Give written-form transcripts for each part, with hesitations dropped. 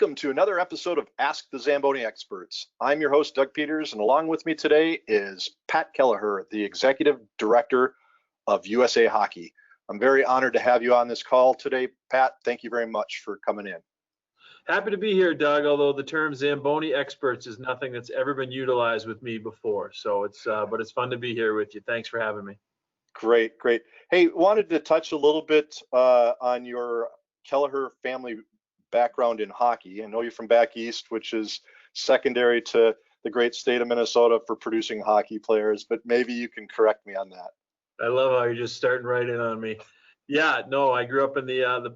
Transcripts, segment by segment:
Welcome to another episode of Ask the Zamboni Experts. I'm your host, Doug Peters, and along with me today is Pat Kelleher, the Executive Director of USA Hockey. I'm very honored to have you on this call today, Pat. Thank you very much for coming in. Happy to be here, Doug, although the term Zamboni Experts is nothing that's ever been utilized with me before. So but it's fun to be here with you. Thanks for having me. Great. Hey, wanted to touch a little bit on your Kelleher family background in hockey. I know you're from back east, which is secondary to the great state of Minnesota for producing hockey players, but maybe you can correct me on that. I love how you're just starting right in on me. Yeah, no, I grew up in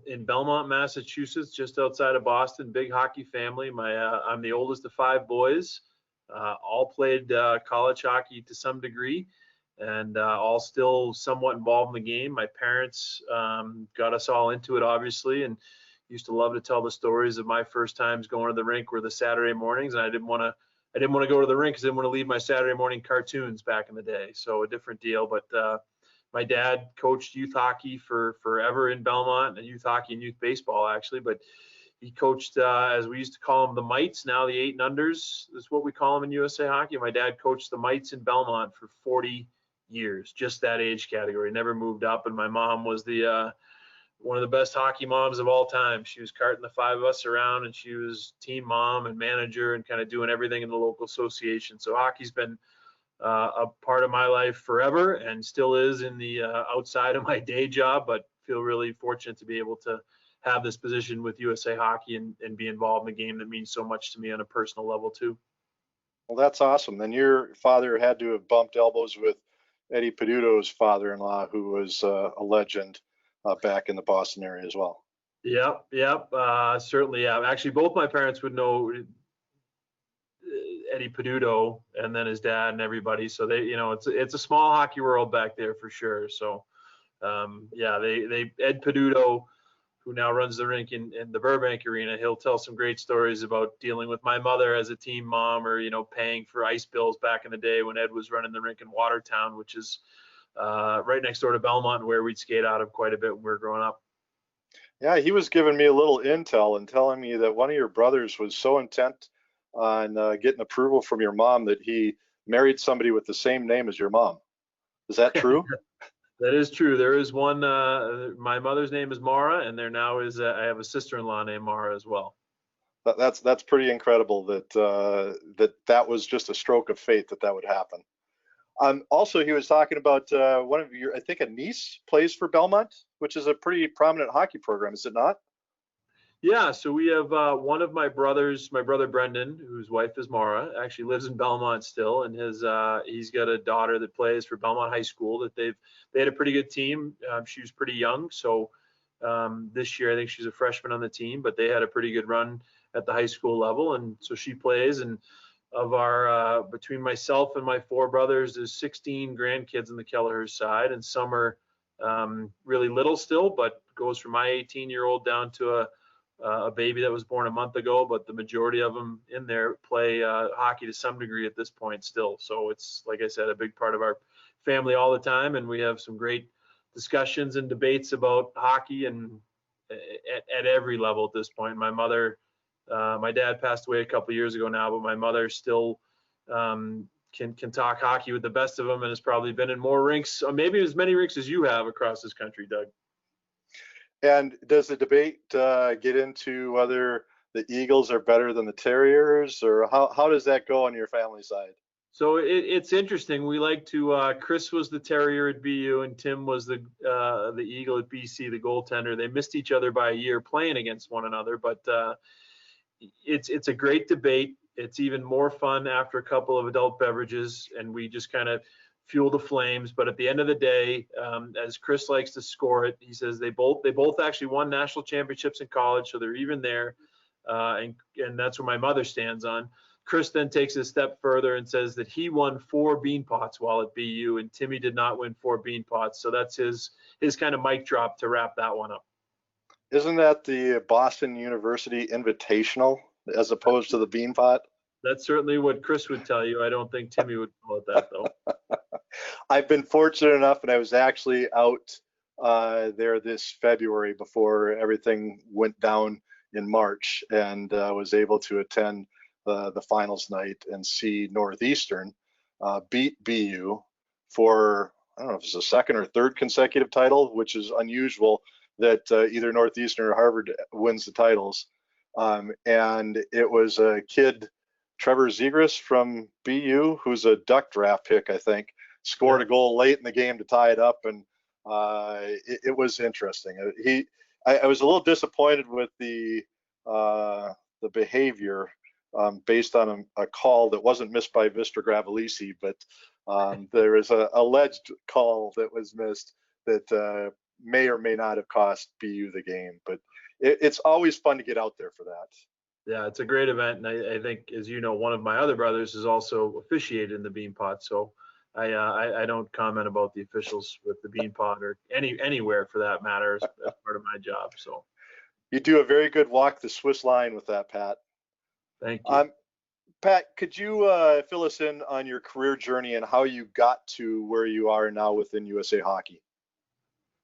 in Belmont, Massachusetts, just outside of Boston. Big hockey family. I'm the oldest of 5 boys. All played college hockey to some degree, and all still somewhat involved in the game. My parents got us all into it, obviously, and used to love to tell the stories of my first times going to the rink were the Saturday mornings, and I didn't want to go to the rink because I didn't want to leave my Saturday morning cartoons back in the day. So a different deal. But my dad coached youth hockey for forever in Belmont, and youth hockey and youth baseball actually. But he coached, as we used to call them, the mites. Now the 8 and unders is what we call them in USA Hockey. My dad coached the mites in Belmont for 40 years, just that age category. Never moved up. And my mom was one of the best hockey moms of all time. She was carting the 5 of us around, and she was team mom and manager and kind of doing everything in the local association. So hockey's been a part of my life forever and still is in the outside of my day job, but feel really fortunate to be able to have this position with USA Hockey and be involved in a game that means so much to me on a personal level too. Well, that's awesome. Then your father had to have bumped elbows with Eddie Peduto's father-in-law, who was a legend back in the Boston area as well. Yep. Certainly, yeah. Actually, both my parents would know Eddie Peduto and then his dad and everybody. So they, it's a small hockey world back there for sure. So, Ed Peduto, who now runs the rink in the Burbank arena, he'll tell some great stories about dealing with my mother as a team mom, or paying for ice bills back in the day when Ed was running the rink in Watertown, which is right next door to Belmont, where we'd skate out of quite a bit when we were growing up. Yeah, he was giving me a little intel and telling me that one of your brothers was so intent on getting approval from your mom that he married somebody with the same name as your mom. Is that true? That is true. There is one. My mother's name is Mara, and there now is I have a sister-in-law named Mara as well. That's pretty incredible that was just a stroke of fate that would happen. Also, he was talking about one of your, I think a niece plays for Belmont, which is a pretty prominent hockey program, is it not? Yeah, so we have one of my brothers, my brother Brendan, whose wife is Mara, actually lives in Belmont still, and he's got a daughter that plays for Belmont High School. They had a pretty good team. She was pretty young, so this year I think she's a freshman on the team, but they had a pretty good run at the high school level, and so she plays. And of our between myself and my 4 brothers, there's 16 grandkids on the Kelleher side, and some are really little still, but goes from my 18-year-old down to a baby that was born a month ago. But the majority of them in there play hockey to some degree at this point still. So it's, like I said, a big part of our family all the time, and we have some great discussions and debates about hockey and at every level at this point. My dad passed away a couple of years ago now, but my mother still can talk hockey with the best of them, and has probably been in more rinks, maybe as many rinks as you have across this country, Doug. And does the debate get into whether the Eagles are better than the Terriers, or how does that go on your family side? So it's interesting. We like to. Chris was the Terrier at BU, and Tim was the Eagle at BC, the goaltender. They missed each other by a year playing against one another, but it's a great debate. It's even more fun after a couple of adult beverages, and we just kind of fuel the flames. But at the end of the day, as Chris likes to score it, he says they both actually won national championships in college, so they're even there, and that's where my mother stands on. Chris then takes it a step further and says that he won 4 bean pots while at BU, and Timmy did not win 4 bean pots. So that's his kind of mic drop to wrap that one up. Isn't that the Boston University Invitational as opposed to the bean pot? That's certainly what Chris would tell you. I don't think Timmy would call it that, though. I've been fortunate enough, and I was actually out there this February before everything went down in March, and was able to attend the finals night and see Northeastern beat BU for, I don't know if it's a second or third consecutive title, which is unusual that either Northeastern or Harvard wins the titles. And it was a kid, Trevor Zegras from BU, who's a duck draft pick, I think, scored a goal late in the game to tie it up, and it was interesting. I was a little disappointed with the behavior based on a call that wasn't missed by Vistor Gravelisi, but there is a alleged call that was missed that may or may not have cost BU the game. But it's always fun to get out there for that. Yeah, it's a great event, and I think, as you know, one of my other brothers is also officiated in the Bean Pot, so I don't comment about the officials with the Bean Pot or anywhere for that matter as part of my job. So you do a very good walk the Swiss line with that, Pat. Thank you. Pat, could you fill us in on your career journey and how you got to where you are now within USA Hockey?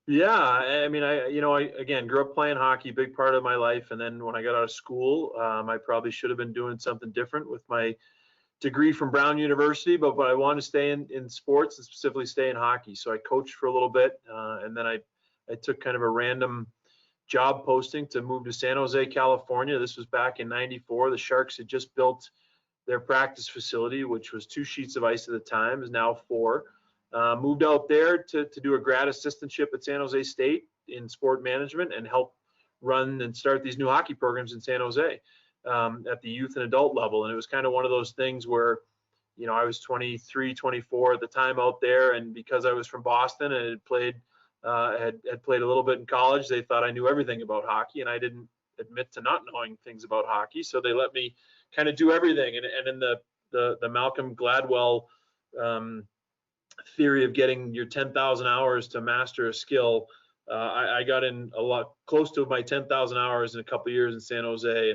Yeah, I mean, I again grew up playing hockey, big part of my life, and then when I got out of school, I probably should have been doing something different with my degree from Brown University, but I wanted to stay in sports and specifically stay in hockey. So I coached for a little bit, and then I took kind of a random job posting to move to San Jose, California. This was back in '94. The Sharks had just built their practice facility, which was 2 sheets of ice at the time, is now 4. Moved out there to do a grad assistantship at San Jose State in sport management and help run and start these new hockey programs in San Jose at the youth and adult level. And it was kind of one of those things where, I was 23, 24 at the time out there, and because I was from Boston and had played a little bit in college, they thought I knew everything about hockey, and I didn't admit to not knowing things about hockey, so they let me kind of do everything. And in the Malcolm Gladwell theory of getting your 10,000 hours to master a skill, I got in a lot close to my 10,000 hours in a couple of years in San Jose,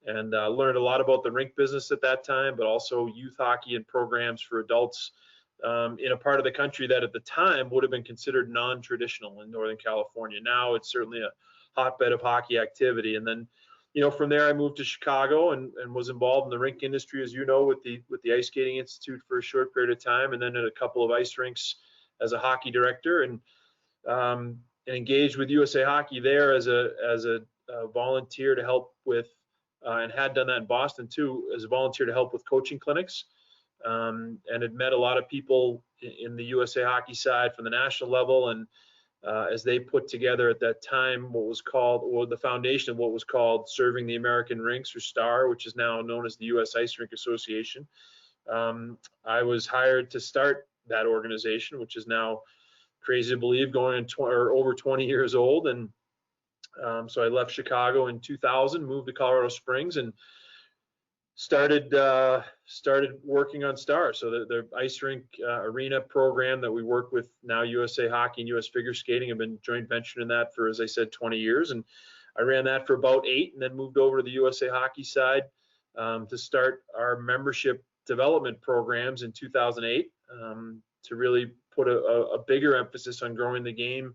and learned a lot about the rink business at that time, but also youth hockey and programs for adults in a part of the country that at the time would have been considered non-traditional in Northern California. Now it's certainly a hotbed of hockey activity. And then, from there I moved to Chicago and was involved in the rink industry, as you know, with the Ice Skating Institute for a short period of time, and then at a couple of ice rinks as a hockey director, and engaged with USA Hockey there as a volunteer to help with, and had done that in Boston too, as a volunteer to help with coaching clinics, and had met a lot of people in the USA Hockey side from the national level, and as they put together at that time what was called, or the foundation of what was called Serving the American Rinks, or STAR, which is now known as the U.S. Ice Rink Association. I was hired to start that organization, which is now, crazy to believe, going or over 20 years old. And so I left Chicago in 2000, moved to Colorado Springs, and started working on STAR. So the ice rink arena program that we work with now, USA Hockey and US Figure Skating, have been joint venturing in that for, as I said, 20 years. And I ran that for about 8, and then moved over to the USA Hockey side to start our membership development programs in 2008 to really put a bigger emphasis on growing the game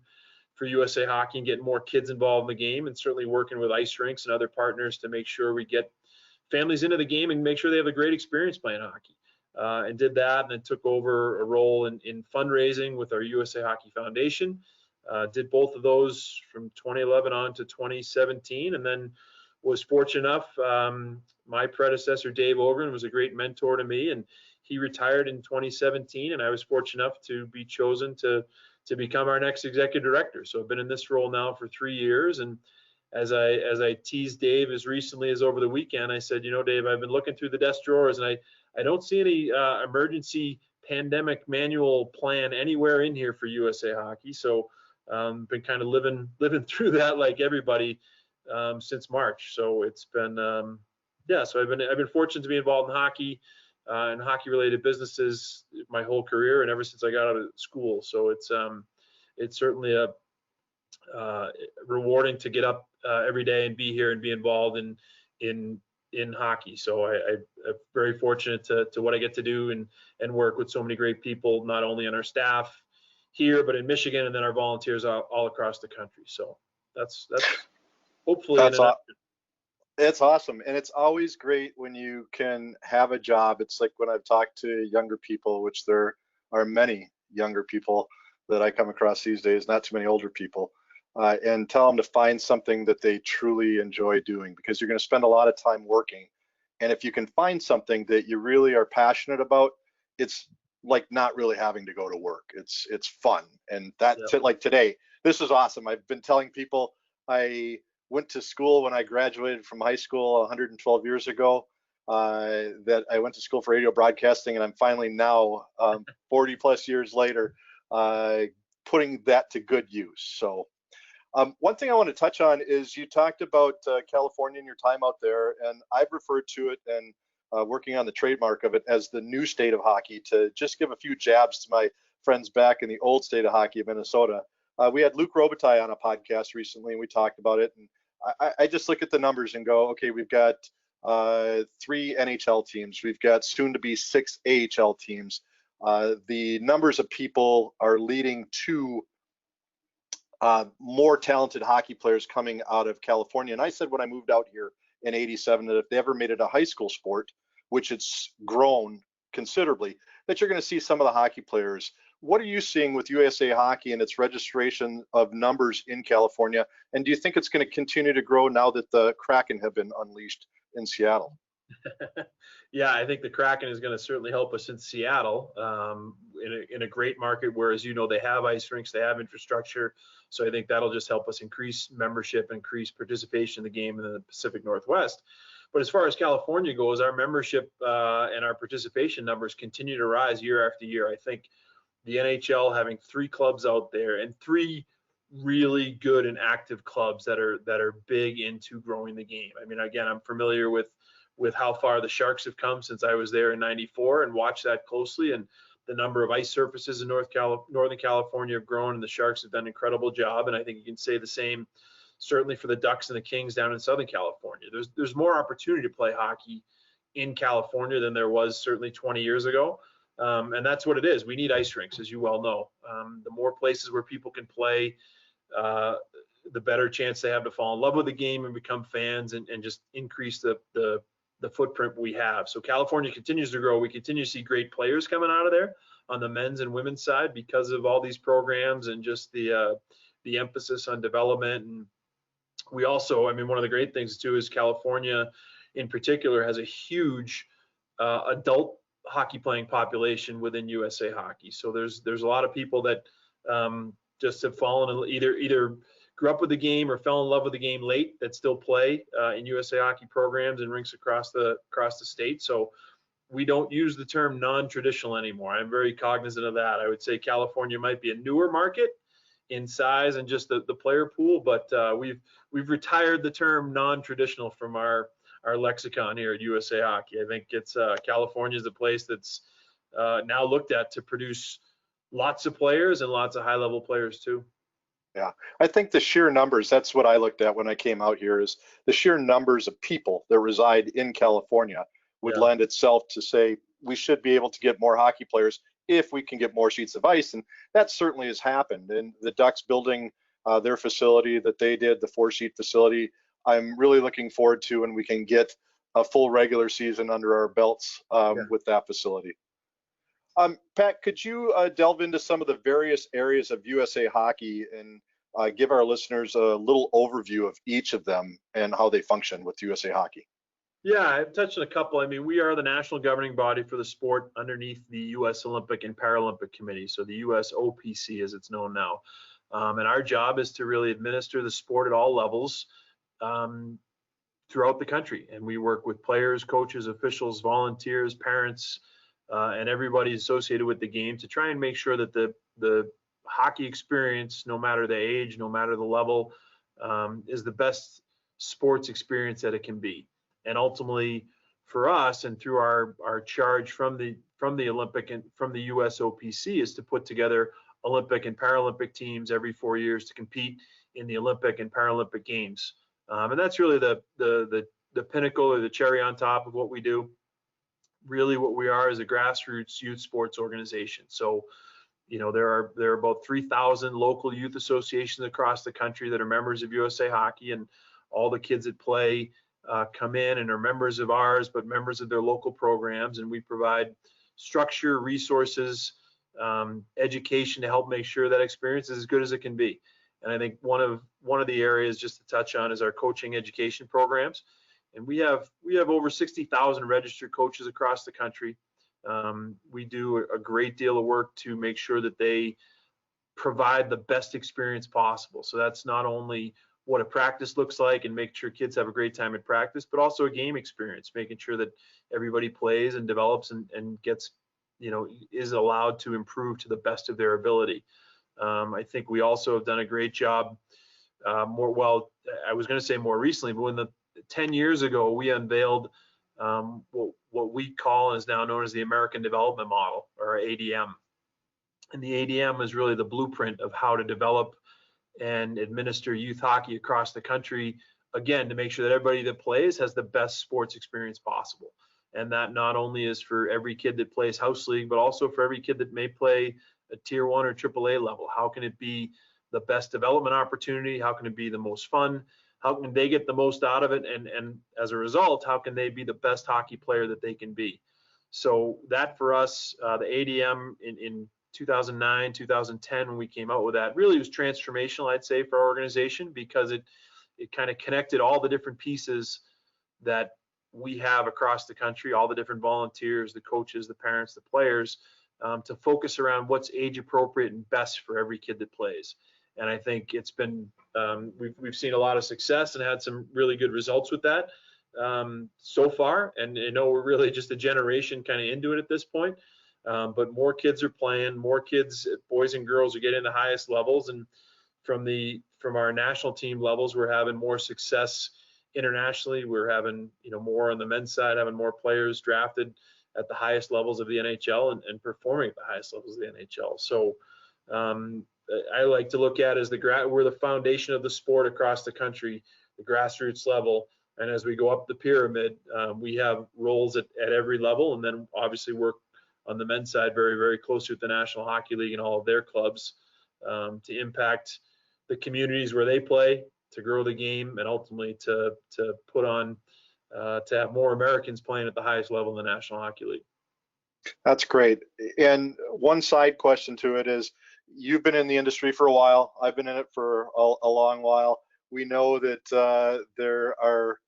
for USA Hockey and getting more kids involved in the game, and certainly working with ice rinks and other partners to make sure we get families into the game and make sure they have a great experience playing hockey. And did that, and then took over a role in fundraising with our USA Hockey Foundation. Did both of those from 2011 on to 2017, and then was fortunate enough, my predecessor Dave Ogren was a great mentor to me, and he retired in 2017, and I was fortunate enough to be chosen to become our next executive director. So I've been in this role now for 3 years, and as I teased Dave as recently as over the weekend, I said, Dave, I've been looking through the desk drawers, and I don't see any emergency pandemic manual plan anywhere in here for USA Hockey. So been kind of living through that like everybody since March. So it's been so I've been fortunate to be involved in hockey and hockey related businesses my whole career, and ever since I got out of school. So it's certainly a rewarding to get up every day and be here and be involved in hockey. So I'm very fortunate to what I get to do and work with so many great people, not only on our staff here, but in Michigan, and then our volunteers all across the country. So that's hopefully It's awesome. And it's always great when you can have a job. It's like when I've talked to younger people, which there are many younger people that I come across these days, not too many older people, and tell them to find something that they truly enjoy doing, because you're going to spend a lot of time working. And if you can find something that you really are passionate about, it's like not really having to go to work. It's fun. And that Yep. like today, this is awesome. I've been telling people I went to school when I graduated from high school 112 years ago. That I went to school for radio broadcasting, and I'm finally now, 40 plus years later, uh, putting that to good use. So, one thing I want to touch on is you talked about California and your time out there, and I've referred to it and working on the trademark of it as the new state of hockey. To just give a few jabs to my friends back in the old state of hockey of Minnesota, we had Luke Robitaille on a podcast recently, and we talked about it. And I just look at the numbers and go, okay, we've got 3 NHL teams, we've got soon to be 6 AHL teams. The numbers of people are leading to more talented hockey players coming out of California. And I said when I moved out here in '87 that if they ever made it a high school sport, which it's grown considerably, that you're going to see some of the hockey players. What are you seeing with USA Hockey and its registration of numbers in California? And do you think it's going to continue to grow now that the Kraken have been unleashed in Seattle? Yeah, I think the Kraken is going to certainly help us in Seattle, in a great market where, as you know, they have ice rinks, they have infrastructure. So I think that'll just help us increase membership, increase participation in the game in the Pacific Northwest. But as far as California goes, our membership and our participation numbers continue to rise year after year. I think the NHL having 3 clubs out there, and 3 really good and active clubs that are big into growing the game. I mean, again, I'm familiar with how far the Sharks have come since I was there in '94 and watched that closely. And the number of ice surfaces in Northern California have grown, and the Sharks have done an incredible job. And I think you can say the same certainly for the Ducks and the Kings down in Southern California. There's more opportunity to play hockey in California than there was certainly 20 years ago. And that's what it is. We need ice rinks, as you well know. The more places where people can play, the better chance they have to fall in love with the game and become fans, and just increase the footprint we have. So California continues to grow. We continue to see great players coming out of there on the men's and women's side because of all these programs and just the emphasis on development. And we also, I mean, one of the great things too is California in particular has a huge adult hockey playing population within USA Hockey. So there's a lot of people that just have fallen in, either grew up with the game or fell in love with the game late, that still play in USA Hockey programs and rinks across the state. So we don't use the term non-traditional anymore. I'm very cognizant of that. I would say California might be a newer market in size and just the player pool, but we've retired the term non-traditional from our lexicon here at USA Hockey. I think it's California is a place that's now looked at to produce lots of players and lots of high-level players too. Yeah, I think the sheer numbers, that's what I looked at when I came out here, is the sheer numbers of people that reside in California would Yeah. lend itself to say we should be able to get more hockey players if we can get more sheets of ice. And that certainly has happened. And the Ducks building their facility that they did, the 4-sheet facility, I'm really looking forward to when we can get a full regular season under our belts Yeah. with that facility. Pat, could you delve into some of the various areas of USA Hockey and give our listeners a little overview of each of them and how they function with USA Hockey? Yeah, I've touched on a couple. I mean, we are the national governing body for the sport underneath the U.S. Olympic and Paralympic Committee, so the U.S. OPC as it's known now. And our job is to really administer the sport at all levels throughout the country. And we work with players, coaches, officials, volunteers, parents, and everybody associated with the game to try and make sure that the hockey experience, no matter the age, no matter the level, is the best sports experience that it can be. And ultimately, for us, and through our charge from the Olympic and from the US OPC, is to put together Olympic and Paralympic teams every 4 years to compete in the Olympic and Paralympic Games. And that's really the pinnacle or the cherry on top of what we do. Really, what we are is a grassroots youth sports organization. So, you know, there are about 3,000 local youth associations across the country that are members of USA Hockey, and all the kids that play come in and are members of ours, but members of their local programs, and we provide structure, resources, education to help make sure that experience is as good as it can be. And I think one of the areas just to touch on is our coaching education programs. And we have over 60,000 registered coaches across the country. We do a great deal of work to make sure that they provide the best experience possible. So that's not only what a practice looks like and make sure kids have a great time at practice, but also a game experience, making sure that everybody plays and develops and gets, is allowed to improve to the best of their ability. I think we also have done a great job I was going to say more recently, but 10 years ago, we unveiled what we call and is now known as the American Development Model, or ADM. And the ADM is really the blueprint of how to develop and administer youth hockey across the country, again, to make sure that everybody that plays has the best sports experience possible. And that not only is for every kid that plays house league, but also for every kid that may play a tier 1 or AAA level. How can it be the best development opportunity? How can it be the most fun? How can they get the most out of it? And as a result, how can they be the best hockey player that they can be? So that for us, the ADM in 2009, 2010, when we came out with that, really was transformational, I'd say, for our organization, because it kind of connected all the different pieces that we have across the country, all the different volunteers, the coaches, the parents, the players, to focus around what's age appropriate and best for every kid that plays. And I think it's been, we've seen a lot of success and had some really good results with that so far. And we're really just a generation kind of into it at this point. But more kids are playing, more kids, boys and girls, are getting the highest levels. And from our national team levels, we're having more success internationally. We're having, more on the men's side, having more players drafted at the highest levels of the NHL and performing at the highest levels of the NHL. So I like to look at as we're the foundation of the sport across the country, the grassroots level. And as we go up the pyramid, we have roles at every level, and then obviously work on the men's side very, very closely with the National Hockey League and all of their clubs to impact the communities where they play, to grow the game, and ultimately to put on to have more Americans playing at the highest level in the National Hockey League. That's great. And one side question to it is, you've been in the industry for a while. I've been in it for a long while. We know that there are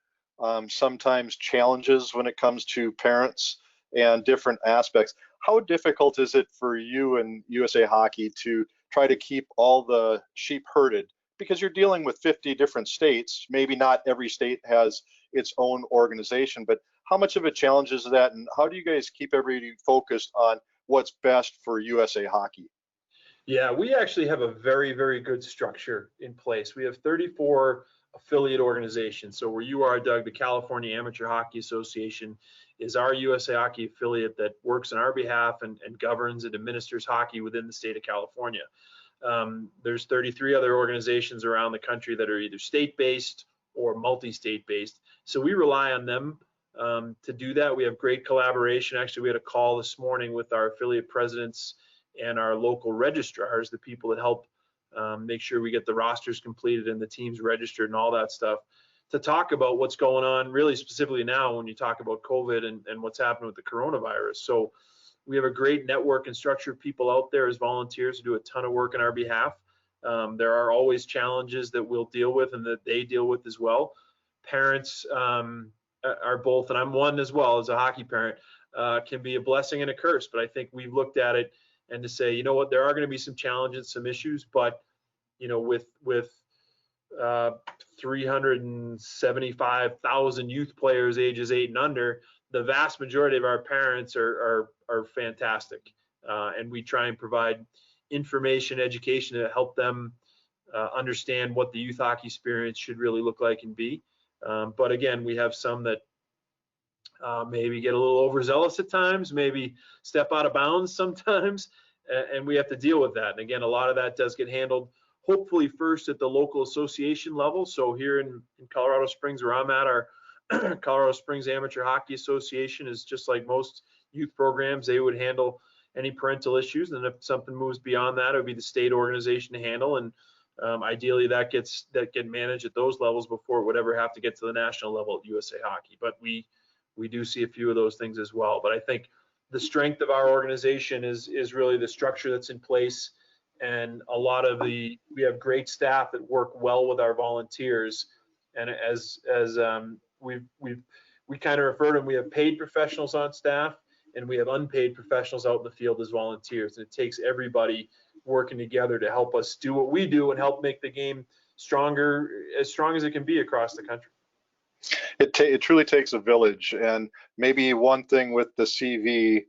sometimes challenges when it comes to parents and different aspects. How difficult is it for you and USA Hockey to try to keep all the sheep herded? Because you're dealing with 50 different states. Maybe not every state has its own organization, but how much of a challenge is that? And how do you guys keep everybody focused on what's best for USA Hockey? Yeah, we actually have a very, very good structure in place. We have 34 affiliate organizations. So where you are, Doug, the California Amateur Hockey Association is our USA Hockey affiliate that works on our behalf and governs and administers hockey within the state of California. There's 33 other organizations around the country that are either state-based or multi-state based. So we rely on them to do that. We have great collaboration. Actually, we had a call this morning with our affiliate presidents and our local registrars, the people that help make sure we get the rosters completed and the teams registered and all that stuff, to talk about what's going on really specifically now when you talk about COVID and what's happening with the coronavirus. So we have a great network and structure of people out there as volunteers who do a ton of work on our behalf. There are always challenges that we'll deal with and that they deal with as well. Parents are both, and I'm one as well as a hockey parent, can be a blessing and a curse. But I think we've looked at it and to say, you know what, there are going to be some challenges, some issues, but with 375,000 youth players ages 8 and under, the vast majority of our parents are fantastic, and we try and provide information, education to help them understand what the youth hockey experience should really look like and be. But again, we have some that maybe get a little overzealous at times, maybe step out of bounds sometimes, and we have to deal with that. And again, a lot of that does get handled hopefully first at the local association level. So here in Colorado Springs, where I'm at, our Colorado Springs Amateur Hockey Association is just like most youth programs. They would handle any parental issues, and if something moves beyond that, it would be the state organization to handle. And Ideally, that get managed at those levels before it would ever have to get to the national level at USA Hockey. But we do see a few of those things as well. But I think the strength of our organization is really the structure that's in place, and a lot of we have great staff that work well with our volunteers. And as we kind of refer to them, we have paid professionals on staff and we have unpaid professionals out in the field as volunteers. And it takes everybody working together to help us do what we do and help make the game stronger, as strong as it can be across the country. It truly takes a village, and maybe one thing with the CV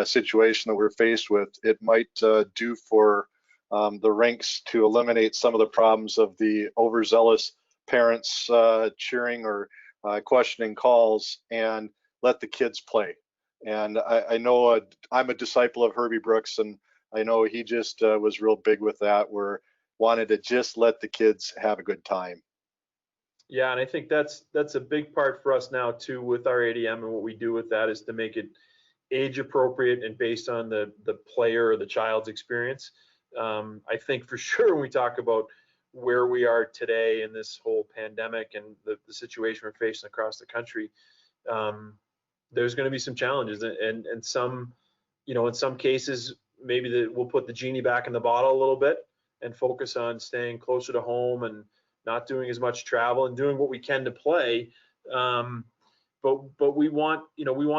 situation that we're faced with, it might do for the rinks to eliminate some of the problems of the overzealous parents cheering or questioning calls, and let the kids play. And I know I'm a disciple of Herbie Brooks, and I know he just was real big with that, where wanted to just let the kids have a good time. Yeah, and I think that's a big part for us now too with our ADM, and what we do with that is to make it age appropriate and based on the player or the child's experience. I think for sure when we talk about where we are today in this whole pandemic and the situation we're facing across the country, there's going to be some challenges, and some, in some cases maybe we'll put the genie back in the bottle a little bit and focus on staying closer to home and not doing as much travel and doing what we can to play. But we want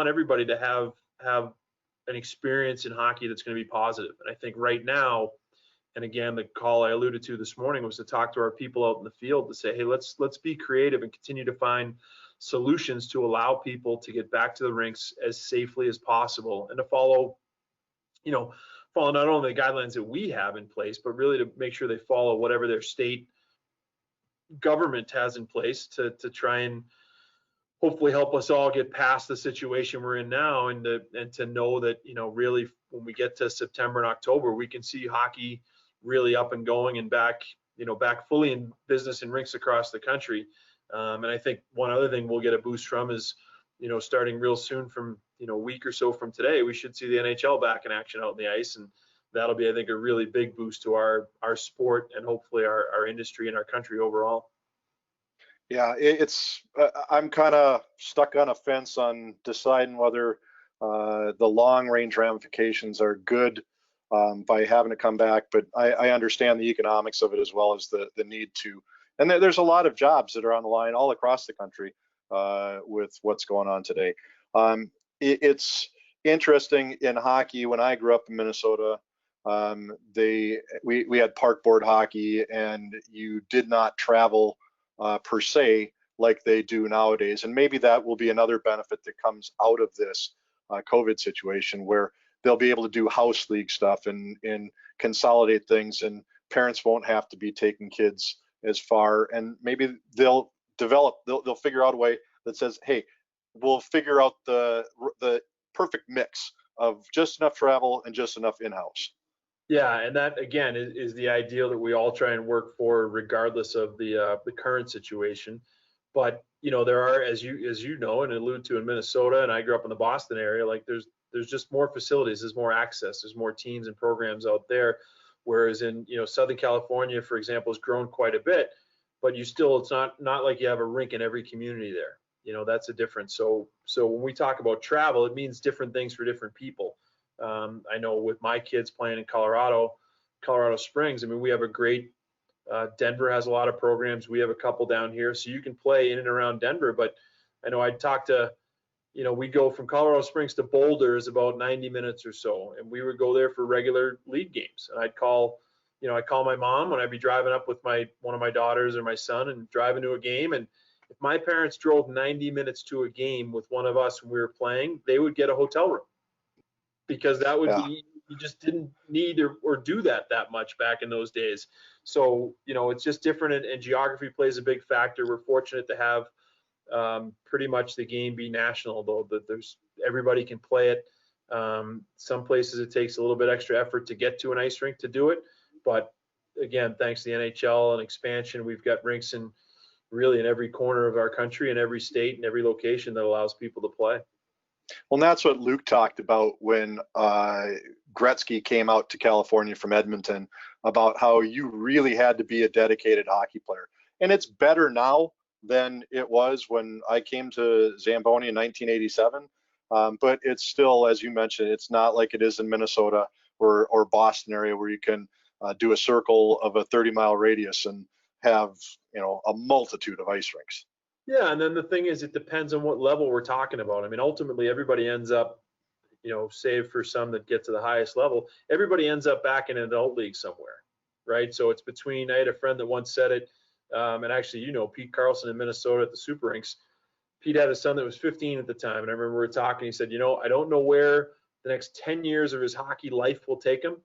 everybody to have an experience in hockey that's going to be positive. And I think right now, and again, the call I alluded to this morning was to talk to our people out in the field to say, hey, let's be creative and continue to find solutions to allow people to get back to the rinks as safely as possible, and to follow not only the guidelines that we have in place, but really to make sure they follow whatever their state government has in place to try and hopefully help us all get past the situation we're in now, and to know that, really when we get to September and October, we can see hockey really up and going and back fully in business in rinks across the country. And I think one other thing we'll get a boost from is, starting real soon from, a week or so from today, we should see the NHL back in action out on the ice, and that'll be, I think, a really big boost to our sport and hopefully our industry and our country overall. Yeah, I'm kind of stuck on a fence on deciding whether the long range ramifications are good by having to come back, but I understand the economics of it as well as the need to. And there's a lot of jobs that are on the line all across the country with what's going on today. It's interesting in hockey. When I grew up in Minnesota, we had park board hockey, and you did not travel per se like they do nowadays. And maybe that will be another benefit that comes out of this COVID situation, where they'll be able to do house league stuff and consolidate things, and parents won't have to be taking kids as far. And maybe they'll figure out a way that says, hey, we'll figure out the perfect mix of just enough travel and just enough in-house. Yeah, and that again is the ideal that we all try and work for, regardless of the current situation. But there are, as you know and allude to, in Minnesota, and I grew up in the Boston area, like there's just more facilities, there's more access, there's more teams and programs out there. Whereas in Southern California, for example, has grown quite a bit, but it's not like you have a rink in every community there. That's a difference. So when we talk about travel, it means different things for different people. I know with my kids playing in Colorado Springs, I mean, we have a great, Denver has a lot of programs. We have a couple down here, so you can play in and around Denver. But I know I'd talk to, we go from Colorado Springs to Boulder is about 90 minutes or so, and we would go there for regular league games. And I'd call my mom when I'd be driving up with one of my daughters or my son and driving to a game. And if my parents drove 90 minutes to a game with one of us when we were playing, they would get a hotel room, because that would be, you just didn't need or do that much back in those days. So, it's just different, and geography plays a big factor. We're fortunate to have pretty much the game be national, though, that everybody can play it. Some places it takes a little bit extra effort to get to an ice rink to do it. But again, thanks to the NHL and expansion, we've got rinks in every corner of our country, and every state and every location that allows people to play. Well, and that's what Luke talked about when Gretzky came out to California from Edmonton about how you really had to be a dedicated hockey player. And it's better now than it was when I came to Zamboni in 1987. But it's still, as you mentioned, it's not like it is in Minnesota or Boston area where you can do a circle of a 30-mile radius and have, you know, a multitude of ice rinks. Yeah, and then the thing is, it depends on what level we're talking about. I mean, ultimately, everybody ends up, you know, save for some that get to the highest level, everybody ends up back in an adult league somewhere, right? So it's between, I had a friend that once said it, and actually, you know, Pete Carlson in Minnesota at the Super Rinks. Pete had a son that was 15 at the time, and I remember we were talking. He said, you know, I don't know where the next 10 years of his hockey life will take him.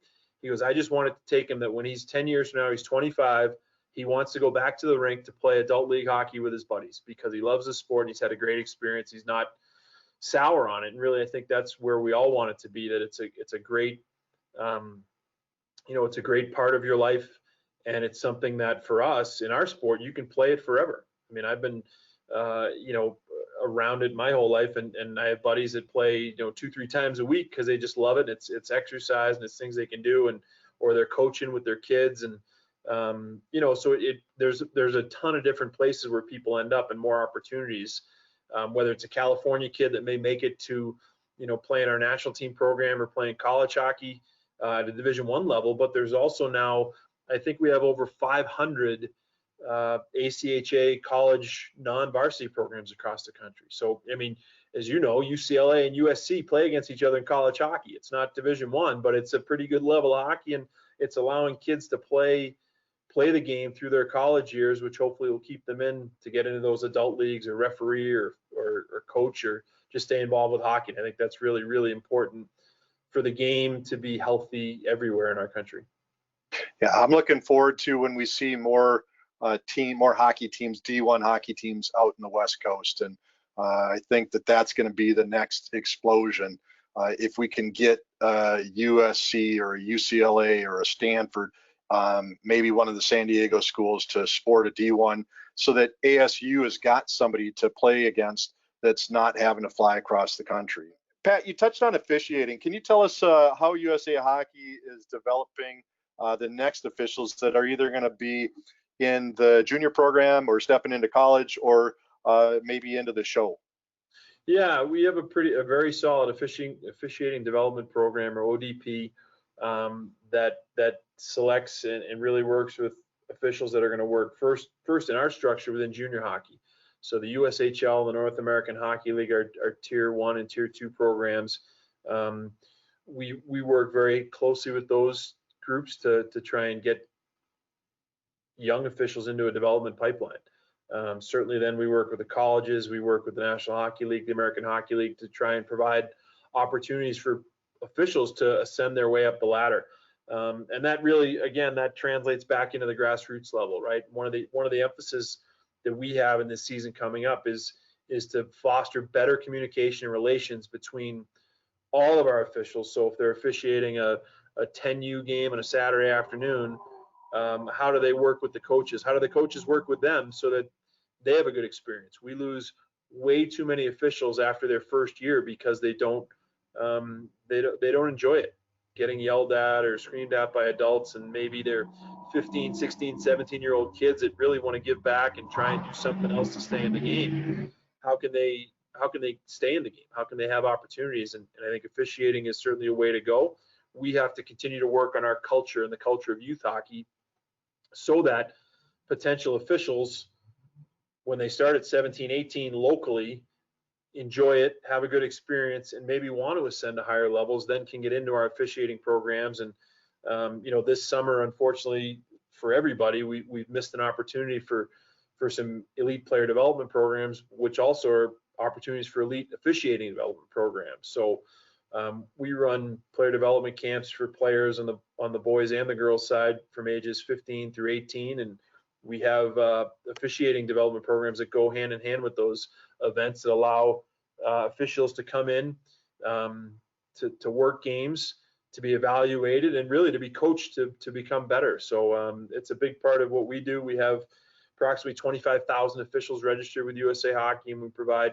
He goes, I just want it to take him that when he's 10 years from now, he's 25, he wants to go back to the rink to play adult league hockey with his buddies because he loves the sport and he's had a great experience. He's not sour on it. And really, I think that's where we all want it to be, that it's a great, you know, it's a great part of your life. And it's something that for us in our sport, you can play it forever. I mean, I've been, you know, around it my whole life, and I have buddies that play, you know, 2-3 times a week because they just love it. It's exercise and it's things they can do, and or they're coaching with their kids, and you know, so there's a ton of different places where people end up and more opportunities. Whether it's a California kid that may make it to, you know, playing our national team program or playing college hockey at a Division I level, but there's also now, I think we have over 500 ACHA college non-varsity programs across the country. So, I mean, as you know, UCLA and USC play against each other in college hockey. It's not Division I, but it's a pretty good level of hockey, and it's allowing kids to play the game through their college years, which hopefully will keep them in to get into those adult leagues or referee or coach or just stay involved with hockey. And I think that's really, really important for the game to be healthy everywhere in our country. Yeah, I'm looking forward to when we see more hockey teams, D1 hockey teams out in the West Coast, and I think that that's going to be the next explosion. If we can get USC or a UCLA or a Stanford, maybe one of the San Diego schools to sport a D1, so that ASU has got somebody to play against that's not having to fly across the country. Pat, you touched on officiating. Can you tell us how USA Hockey is developing the next officials that are either going to be in the junior program or stepping into college or maybe into the show? Yeah, we have a very solid officiating development program, or ODP, that selects and really works with officials that are going to work first in our structure within junior hockey. So the USHL, the North American Hockey League, are tier 1 and tier 2 programs. We work very closely with those groups to try and get young officials into a development pipeline. Certainly then we work with the colleges, we work with the National Hockey League, the American Hockey League, to try and provide opportunities for officials to ascend their way up the ladder. And that really, again, that translates back into the grassroots level, right? One of the emphasis that we have in this season coming up is to foster better communication and relations between all of our officials. So if they're officiating a 10U game on a Saturday afternoon, how do they work with the coaches? How do the coaches work with them so that they have a good experience? We lose way too many officials after their first year because they don't enjoy it, getting yelled at or screamed at by adults, and maybe they're 15, 16, 17-year-old kids that really want to give back and try and do something else to stay in the game. How can they stay in the game? How can they have opportunities? And I think officiating is certainly a way to go. We have to continue to work on our culture and the culture of youth hockey, so that potential officials, when they start at 17, 18 locally, enjoy it, have a good experience, and maybe want to ascend to higher levels, then can get into our officiating programs. And you know, this summer, unfortunately for everybody, we've missed an opportunity for some elite player development programs, which also are opportunities for elite officiating development programs. So we run player development camps for players on the boys and the girls side from ages 15 through 18, and we have officiating development programs that go hand in hand with those events that allow officials to come in to work games, to be evaluated, and really to be coached to become better. So it's a big part of what we do. We have approximately 25,000 officials registered with USA Hockey, and we provide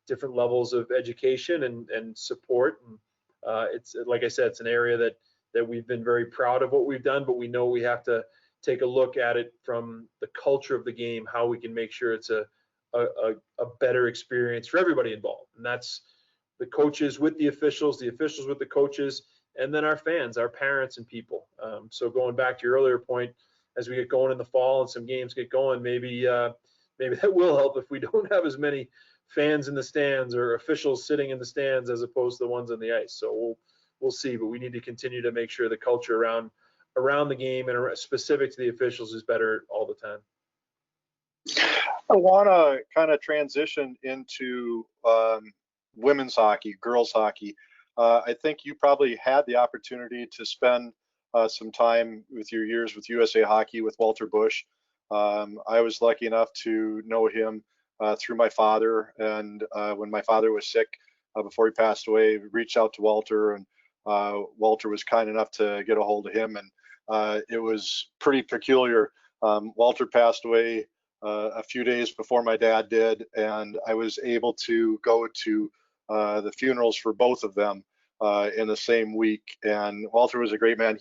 different levels of education and support. And it's like I said, it's an area that we've been very proud of what we've done, but we know we have to take a look at it from the culture of the game, how we can make sure it's a better experience for everybody involved. And that's the coaches with the officials with the coaches, and then our fans, our parents and people. So going back to your earlier point, as we get going in the fall and some games get going, maybe that will help if we don't have as many fans in the stands or officials sitting in the stands as opposed to the ones on the ice. So we'll see, but we need to continue to make sure the culture around the game and specific to the officials is better all the time. I want to kind of transition into women's hockey, girls hockey. I think you probably had the opportunity to spend some time with your years with USA Hockey with Walter Bush. I was lucky enough to know him through my father, and when my father was sick before he passed away, reached out to Walter, and Walter was kind enough to get a hold of him, and it was pretty peculiar. Walter passed away a few days before my dad did, and I was able to go to the funerals for both of them in the same week. And Walter was a great man.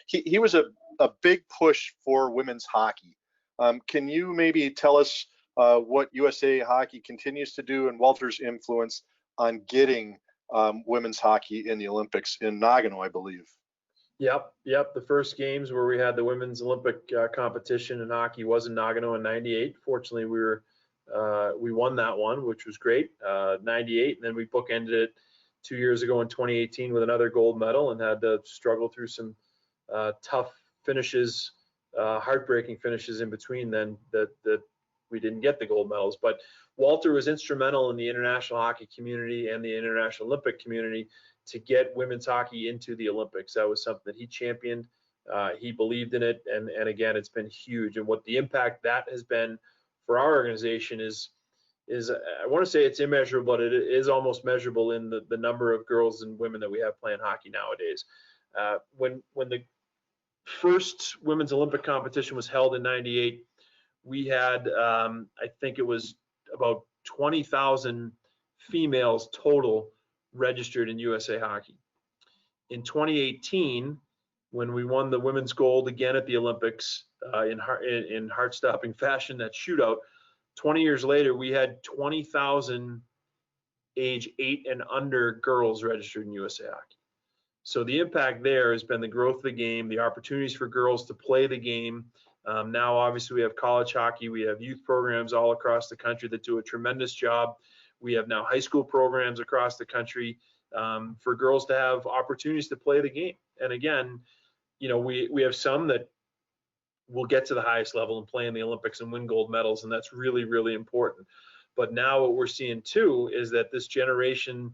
He was a big push for women's hockey. Can you maybe tell us what USA Hockey continues to do and Walter's influence on getting women's hockey in the Olympics in Nagano, I believe? Yep. The first games where we had the women's Olympic competition in hockey was in Nagano in '98. Fortunately, we won that one, which was great. '98, and then we bookended it 2 years ago in 2018 with another gold medal, and had to struggle through some tough finishes, heartbreaking finishes in between. Then that we didn't get the gold medals, but Walter was instrumental in the international hockey community and the international Olympic community to get women's hockey into the Olympics. That was something that he championed. He believed in it, and again, it's been huge. And what the impact that has been for our organization is I want to say it's immeasurable, but it is almost measurable in the number of girls and women that we have playing hockey nowadays. When the first women's Olympic competition was held in '98, we had I think it was about 20,000 females total registered in USA Hockey. In 2018, when we won the women's gold again at the Olympics in heart-stopping fashion, that shootout, 20 years later, we had 20,000 age 8 and under girls registered in USA Hockey. So the impact there has been the growth of the game, the opportunities for girls to play the game. Now, obviously, we have college hockey. We have youth programs all across the country that do a tremendous job. We have now high school programs across the country for girls to have opportunities to play the game. And again, we have some that will get to the highest level and play in the Olympics and win gold medals, and that's really, really important. But now what we're seeing too is that this generation,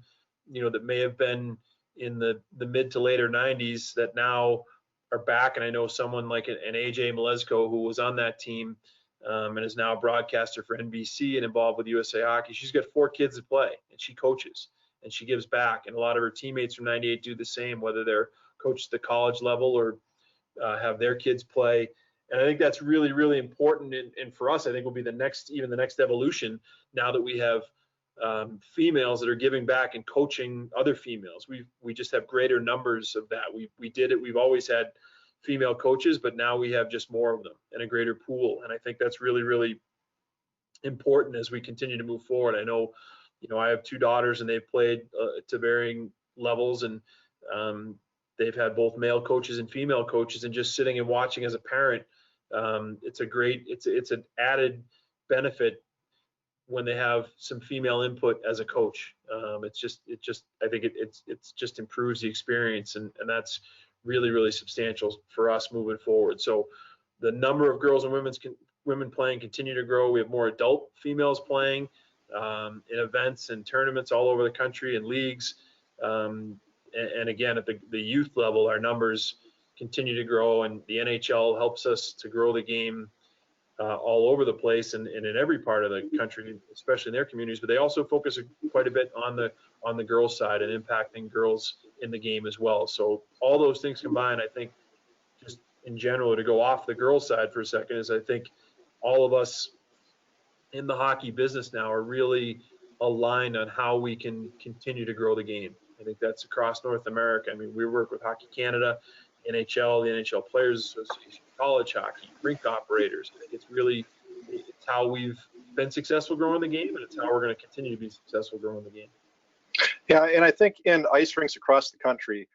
that may have been in the mid to later 90s that now are back. And I know someone like an AJ Malesko who was on that team and is now a broadcaster for NBC and involved with USA Hockey. She's got 4 kids to play, and she coaches and she gives back. And a lot of her teammates from '98 do the same, whether they're coached at the college level or have their kids play. And I think that's really, really important. And for us, I think will be the next evolution now that we have females that are giving back and coaching other females. We just have greater numbers of that. We did it. We've always had female coaches, but now we have just more of them and a greater pool. And I think that's really, really important as we continue to move forward. I know, I have 2 daughters and they've played to varying levels, and they've had both male coaches and female coaches, and just sitting and watching as a parent, it's an added benefit when they have some female input as a coach. I think it just improves the experience, and that's really, really substantial for us moving forward. So the number of girls and women playing continue to grow. We have more adult females playing in events and tournaments all over the country and leagues. And again, at the youth level, our numbers continue to grow, and the NHL helps us to grow the game all over the place and in every part of the country, especially in their communities. But they also focus quite a bit on the girls' side and impacting girls in the game as well. So all those things combined, I think, just in general, to go off the girls' side for a second, is I think all of us in the hockey business now are really aligned on how we can continue to grow the game. I think that's across North America. I mean, we work with Hockey Canada, NHL, the NHL Players Association, college hockey, rink operators. I think it's how we've been successful growing the game, and it's how we're going to continue to be successful growing the game. Yeah, and I think in ice rinks across the country,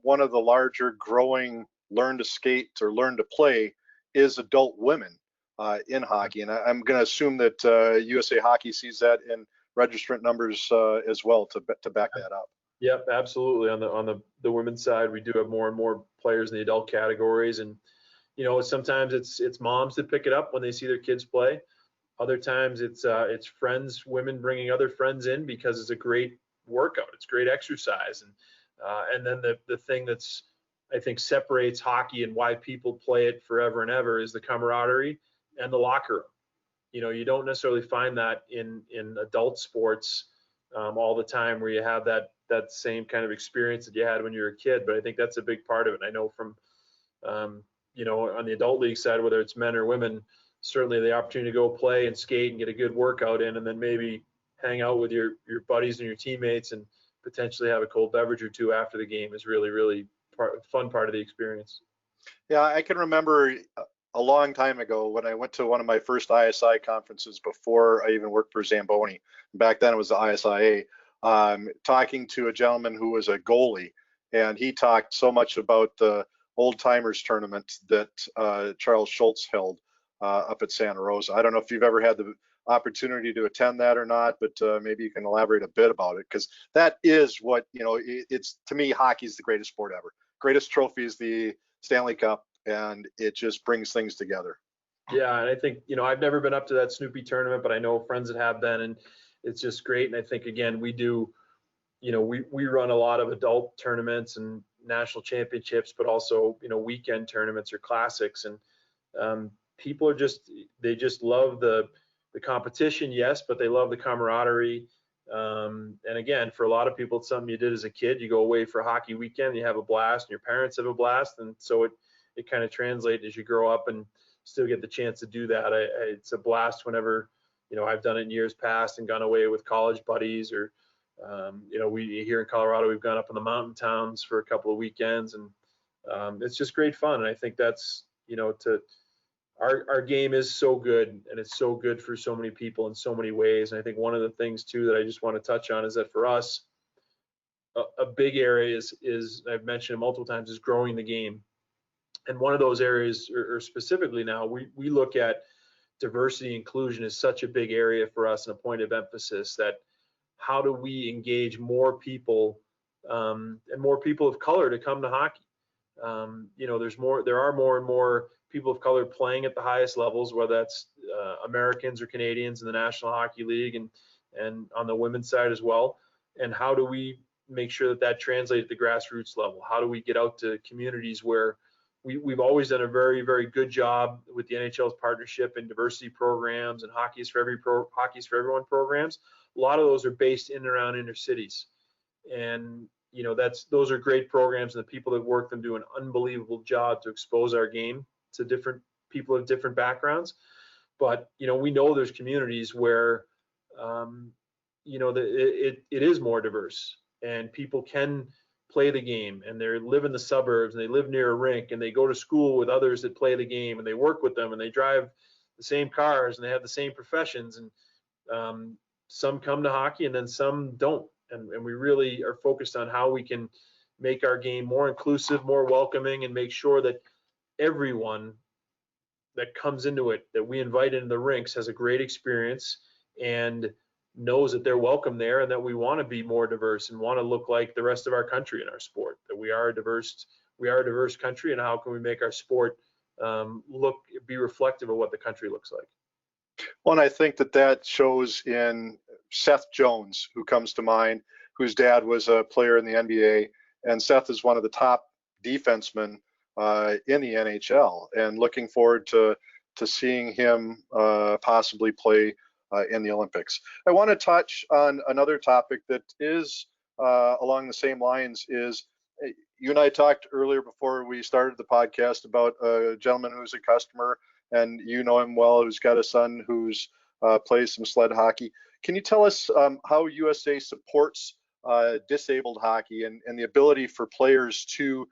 one of the larger growing learn to skate or learn to play is adult women in hockey. And I'm going to assume that USA Hockey sees that in registrant numbers as well to back that up. Yep, absolutely. On the women's side, we do have more and more players in the adult categories, and sometimes it's moms that pick it up when they see their kids play. Other times it's friends, women bringing other friends in because it's a great workout, it's great exercise, and then the thing that's I think separates hockey and why people play it forever and ever is the camaraderie and the locker room. You don't necessarily find that in adult sports all the time, where you have that same kind of experience that you had when you were a kid. But I think that's a big part of it. I know from on the adult league side, whether it's men or women, certainly the opportunity to go play and skate and get a good workout in, and then maybe hang out with your buddies and your teammates and potentially have a cold beverage or two after the game is really, really fun part of the experience. Yeah, I can remember a long time ago when I went to one of my first ISI conferences before I even worked for Zamboni. Back then it was the ISIA. Talking to a gentleman who was a goalie, and he talked so much about the old timers tournament that Charles Schultz held up at Santa Rosa. I don't know if you've ever had the opportunity to attend that or not, but maybe you can elaborate a bit about it, because that is what it's, to me, hockey is the greatest sport ever. Greatest trophy is the Stanley Cup, and it just brings things together. Yeah, and I think I've never been up to that Snoopy tournament, but I know friends that have been, and it's just great. And I think again we do, we run a lot of adult tournaments and national championships, but also weekend tournaments or classics, and people they just love the competition, yes, but they love the camaraderie. And again, for a lot of people, it's something you did as a kid. You go away for a hockey weekend, you have a blast, and your parents have a blast, and so it kind of translates as you grow up and still get the chance to do that. It's a blast whenever I've done it in years past and gone away with college buddies, or we here in Colorado, we've gone up in the mountain towns for a couple of weekends, and it's just great fun. And I think that's our game is so good, and it's so good for so many people in so many ways. And I think one of the things too that I just want to touch on is that for us, a big area is I've mentioned it multiple times, is growing the game. And one of those areas, or specifically now, we look at diversity inclusion as such a big area for us, and a point of emphasis, that how do we engage more people and more people of color to come to hockey. There are more and more people of color playing at the highest levels, whether that's Americans or Canadians in the National Hockey League, and on the women's side as well. And how do we make sure that translates at the grassroots level? How do we get out to communities where we've always done a very, very good job with the NHL's partnership and diversity programs and Hockey's for Everyone programs. A lot of those are based in and around inner cities, and those are great programs, and the people that work them do an unbelievable job to expose our game to different people of different backgrounds. But we know there's communities where it is more diverse, and people can play the game, and they live in the suburbs, and they live near a rink, and they go to school with others that play the game, and they work with them, and they drive the same cars, and they have the same professions, and some come to hockey and then some don't. And we really are focused on how we can make our game more inclusive, more welcoming, and make sure that everyone that comes into it, that we invite into the rinks, has a great experience and knows that they're welcome there, and that we want to be more diverse and want to look like the rest of our country in our sport, that we are a diverse country, and how can we make our sport be reflective of what the country looks like. Well, and I think that shows in Seth Jones, who comes to mind, whose dad was a player in the NBA, and Seth is one of the top defensemen in the NHL, and looking forward to seeing him possibly play in the Olympics. I want to touch on another topic that is along the same lines. Is you and I talked earlier before we started the podcast about a gentleman who's a customer, and you know him well, who's got a son who's plays some sled hockey. Can you tell us how USA supports disabled hockey and the ability for players to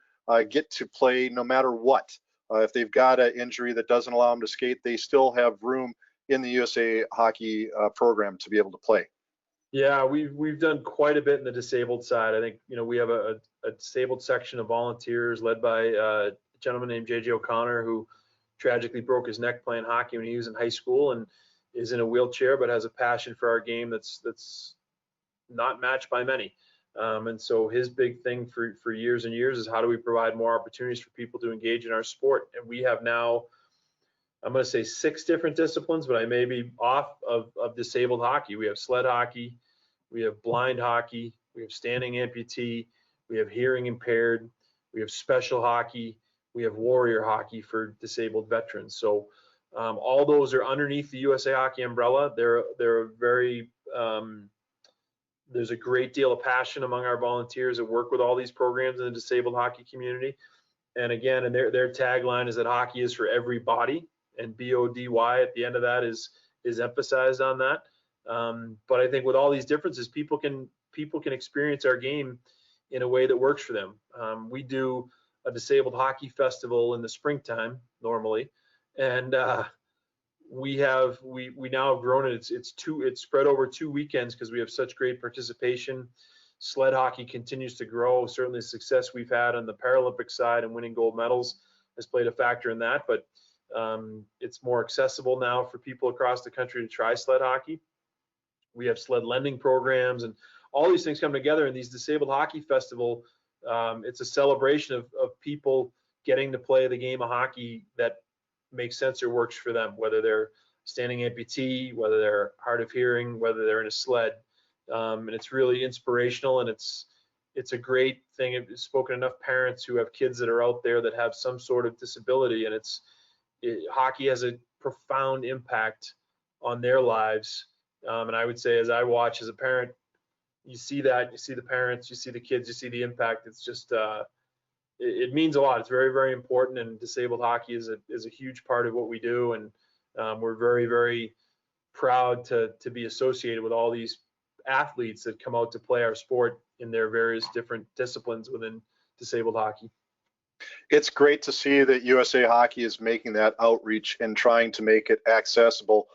get to play no matter what. If they've got an injury that doesn't allow them to skate, they still have room in the USA Hockey program to be able to play. Yeah, we've done quite a bit in the disabled side. I think, we have a disabled section of volunteers led by a gentleman named JJ O'Connor, who tragically broke his neck playing hockey when he was in high school and is in a wheelchair, but has a passion for our game that's not matched by many. And so his big thing for years and years is how do we provide more opportunities for people to engage in our sport? And we have now, I'm going to say 6 different disciplines, but I may be off of disabled hockey. We have sled hockey, we have blind hockey, we have standing amputee, we have hearing impaired, we have special hockey, we have warrior hockey for disabled veterans. So all those are underneath the USA Hockey umbrella. They're very there's a great deal of passion among our volunteers that work with all these programs in the disabled hockey community. And again, and their tagline is that hockey is for everybody, and BODY at the end of that is emphasized on that. But I think with all these differences, people can experience our game in a way that works for them. We do a disabled hockey festival in the springtime normally, and we now have grown it. It's spread over 2 weekends because we have such great participation. Sled hockey continues to grow. Certainly the success we've had on the Paralympic side and winning gold medals has played a factor in that, but it's more accessible now for people across the country to try sled hockey. We have sled lending programs, and all these things come together in these disabled hockey festival. It's a celebration of people getting to play the game of hockey that makes sense or works for them, whether they're standing amputee, whether they're hard of hearing, whether they're in a sled. And it's really inspirational, and it's a great thing. I've spoken to enough parents who have kids that are out there that have some sort of disability, and hockey has a profound impact on their lives. And I would say, as I watch as a parent, you see that, you see the parents, you see the kids, you see the impact. It's just it means a lot. It's very, very important, and disabled hockey is a huge part of what we do, and we're very, very proud to be associated with all these athletes that come out to play our sport in their various different disciplines within disabled hockey. It's great to see that USA Hockey is making that outreach and trying to make it accessible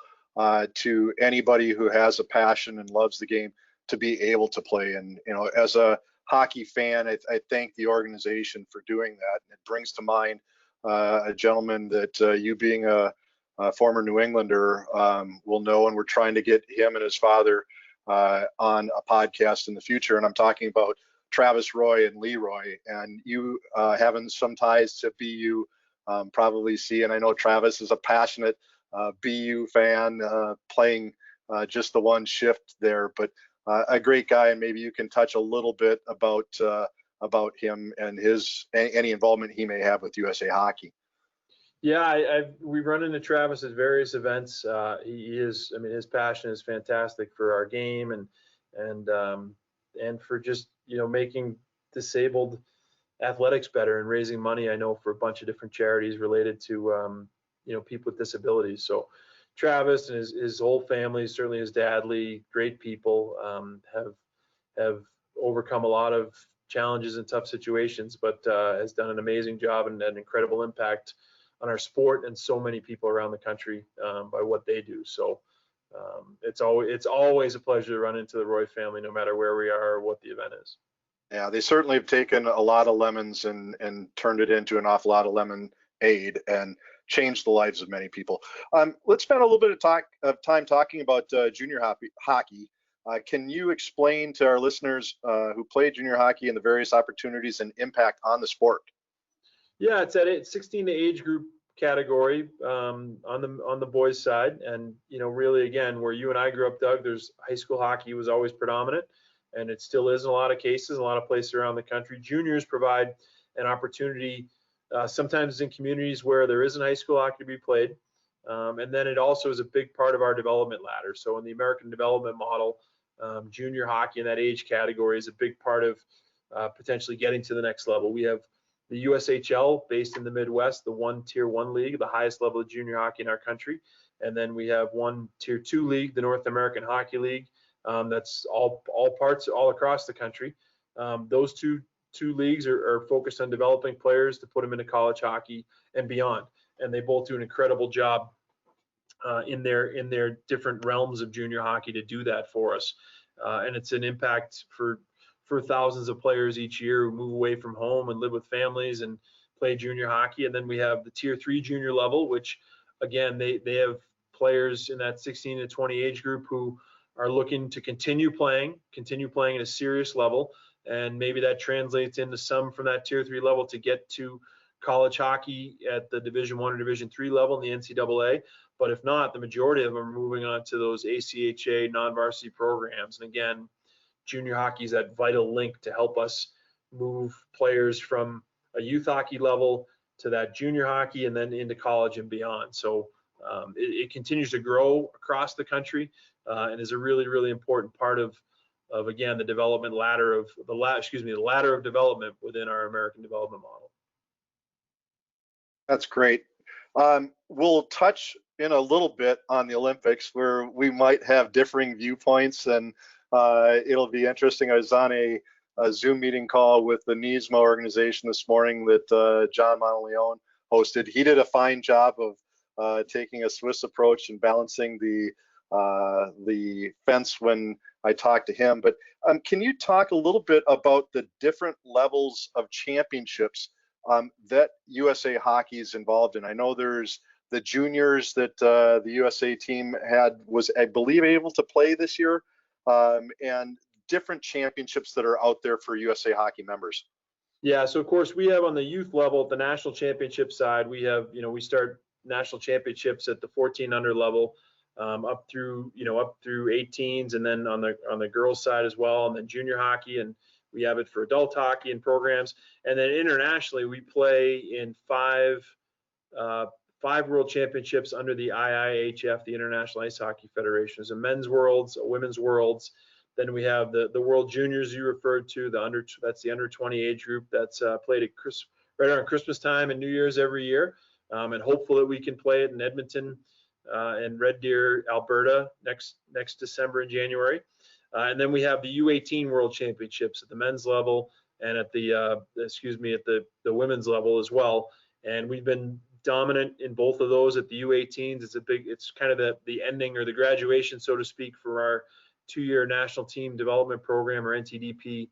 to anybody who has a passion and loves the game to be able to play. And as a hockey fan, I thank the organization for doing that. And it brings to mind a gentleman that you being a former New Englander will know, and we're trying to get him and his father on a podcast in the future. And I'm talking about Travis Roy and Leroy, and you having some ties to BU probably see, and I know Travis is a passionate BU fan, playing just the one shift there, but a great guy, and maybe you can touch a little bit about him and any involvement he may have with USA Hockey. Yeah, we've run into Travis at various events. His passion is fantastic for our game and for just making disabled athletics better and raising money. I know for a bunch of different charities related to people with disabilities. So Travis and his whole family, certainly his dad Lee, great people, have overcome a lot of challenges and tough situations, but has done an amazing job and an incredible impact on our sport and so many people around the country by what they do. So it's always a pleasure to run into the Roy family, no matter where we are or what the event is. Yeah, they certainly have taken a lot of lemons and turned it into an awful lot of lemonade and changed the lives of many people. Let's spend a little bit of time talking about junior hockey. Can you explain to our listeners who play junior hockey and the various opportunities and impact on the sport? Yeah, it's at 16 to age group category on the boys side, and really again, where you and I grew up, Doug, there's high school hockey was always predominant, and it still is in a lot of cases, a lot of places around the country. Juniors provide an opportunity sometimes in communities where there isn't high school hockey to be played, and then it also is a big part of our development ladder. So in the American development model, junior hockey in that age category is a big part of potentially getting to the next level. We have the USHL based in the Midwest, the Tier 1 league, the highest level of junior hockey in our country. And then we have one Tier 2 league, the North American Hockey League, That's all parts all across the country. Those two leagues are focused on developing players to put them into college hockey and beyond, and they both do an incredible job in their different realms of junior hockey to do that for us. And it's an impact for thousands of players each year who move away from home and live with families and play junior hockey. And then we have the tier 3 junior level, which again, they have players in that 16 to 20 age group who are looking to continue playing at a serious level. And maybe that translates into some from that tier 3 level to get to college hockey at the Division 1 or Division 3 level in the NCAA. But if not, the majority of them are moving on to those ACHA non-varsity programs. And again, junior hockey is that vital link to help us move players from a youth hockey level to that junior hockey and then into college and beyond. So it continues to grow across the country and is a really, really important part of again, the development ladder of the ladder of development within our American development model. That's great. We'll touch in a little bit on the Olympics where we might have differing viewpoints, and it'll be interesting. I was on a Zoom meeting call with the NISMA organization this morning that John Monteleone hosted. He did a fine job of taking a Swiss approach and balancing the fence when I talked to him. But can you talk a little bit about the different levels of championships that USA Hockey is involved in? I know there's the juniors that the USA team was, I believe, able to play this year, and different championships that are out there for USA Hockey members. Yeah, so of course we have on the youth level, at the national championship side, we have, we start national championships at the 14 under level, up through 18s, and then on the girls side as well, and then junior hockey, and we have it for adult hockey and programs. And then internationally, we play in five world championships under the IIHF, the International Ice Hockey Federation. There's a men's worlds, a women's worlds. Then we have the World Juniors you referred to, that's the under 20 age group that's played at right around Christmas time and New Year's every year. And hopeful that we can play it in Edmonton and Red Deer, Alberta next December and January. And then we have the U18 World Championships at the men's level and at the women's level as well. And we've been dominant in both of those at the U18s. It's kind of the ending or the graduation, so to speak, for our 2-year national team development program, or NTDP,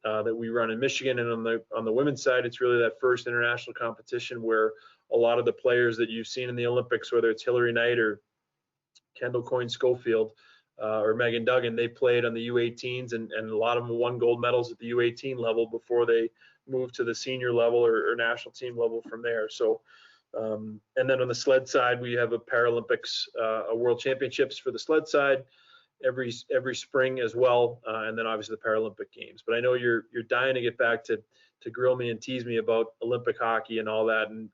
that we run in Michigan. And on the women's side, it's really that first international competition where a lot of the players that you've seen in the Olympics, whether it's Hillary Knight or Kendall Coyne Schofield or Megan Duggan, they played on the U18s, and a lot of them won gold medals at the U18 level before they moved to the senior level or national team level from there. So, and then on the sled side, we have a Paralympics, a World Championships for the sled side every spring as well, and then obviously the Paralympic Games. But I know you're dying to get back to grill me and tease me about Olympic hockey and all that. And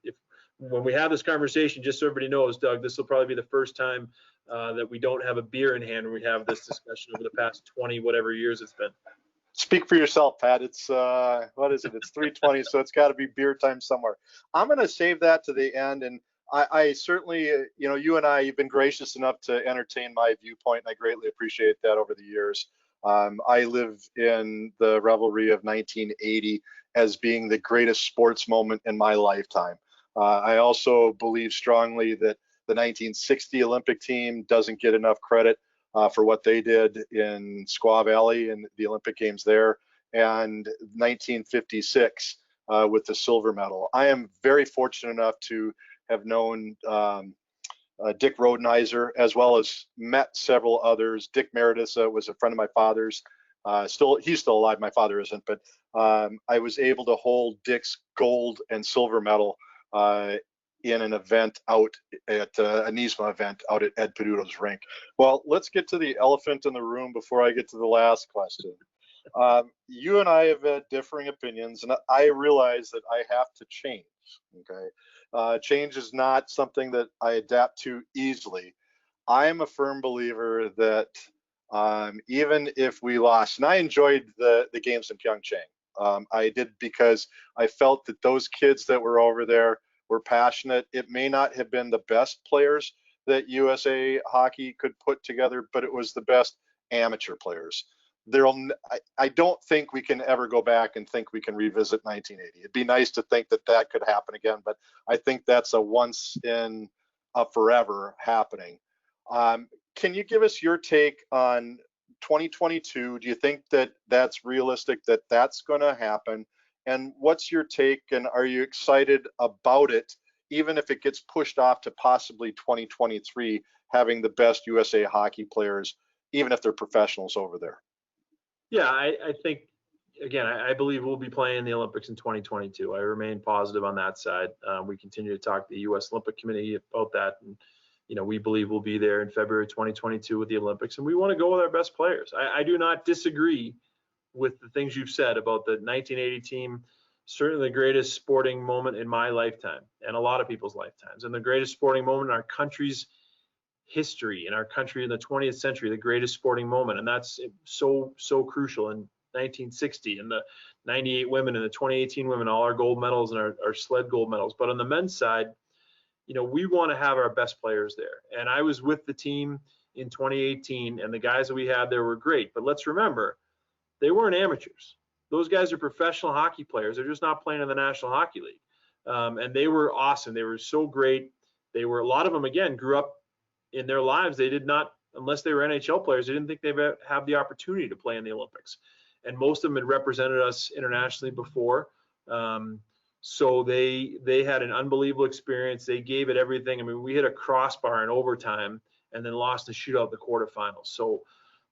when we have this conversation, just so everybody knows, Doug, this will probably be the first time that we don't have a beer in hand when we have this discussion over the past 20 whatever years it's been. Speak for yourself, Pat. It's what is it? It's 3:20, so it's got to be beer time somewhere. I'm going to save that to the end, and I certainly, you and you've been gracious enough to entertain my viewpoint, and I greatly appreciate that over the years. I live in the revelry of 1980 as being the greatest sports moment in my lifetime. I also believe strongly that the 1960 Olympic team doesn't get enough credit for what they did in Squaw Valley and the Olympic Games there, and 1956 with the silver medal. I am very fortunate enough to have known Dick Rodenheiser, as well as met several others. Dick Meredith was a friend of my father's. He's still alive. My father isn't, but I was able to hold Dick's gold and silver medal in an event out at a NISMA event out at Ed Peduto's rink. Well, let's get to the elephant in the room before I get to the last question. You and I have had differing opinions, and I realize that I have to change. Okay, change is not something that I adapt to easily. I am a firm believer that even if we lost, and I enjoyed the games in Pyeongchang. I did because I felt that those kids that were over there were passionate. It may not have been the best players that USA Hockey could put together, but it was the best amateur players. I don't think we can ever go back and think we can revisit 1980. It'd be nice to think that that could happen again, but I think that's a once in a forever happening. Can you give us your take on 2022? Do you think that that's realistic, that that's going to happen? And what's your take, and are you excited about it, even if it gets pushed off to possibly 2023, having the best USA hockey players, even if they're professionals over there? Yeah, I think, again, I believe we'll be playing the Olympics in 2022. I remain positive on that side. We continue to talk to the U.S. Olympic Committee about that, and we believe we'll be there in February 2022 with the Olympics, and we want to go with our best players. I do not disagree with the things you've said about the 1980 team. Certainly the greatest sporting moment in my lifetime and a lot of people's lifetimes, and the greatest sporting moment in our country's history, in our country in the 20th century, the greatest sporting moment. And that's so crucial. In 1960 and the 98 women and the 2018 women, all our gold medals and our sled gold medals. But on the men's side, we want to have our best players there. And I was with the team in 2018, and the guys that we had there were great. But let's remember, they weren't amateurs. Those guys are professional hockey players. They're just not playing in the National Hockey League. And they were awesome. They were so great. A lot of them, again, grew up in their lives. They did not, unless they were NHL players, they didn't think they'd have the opportunity to play in the Olympics. And most of them had represented us internationally before. So they had an unbelievable experience. They gave it everything. I mean, we hit a crossbar in overtime and then lost the shootout in the quarterfinals. So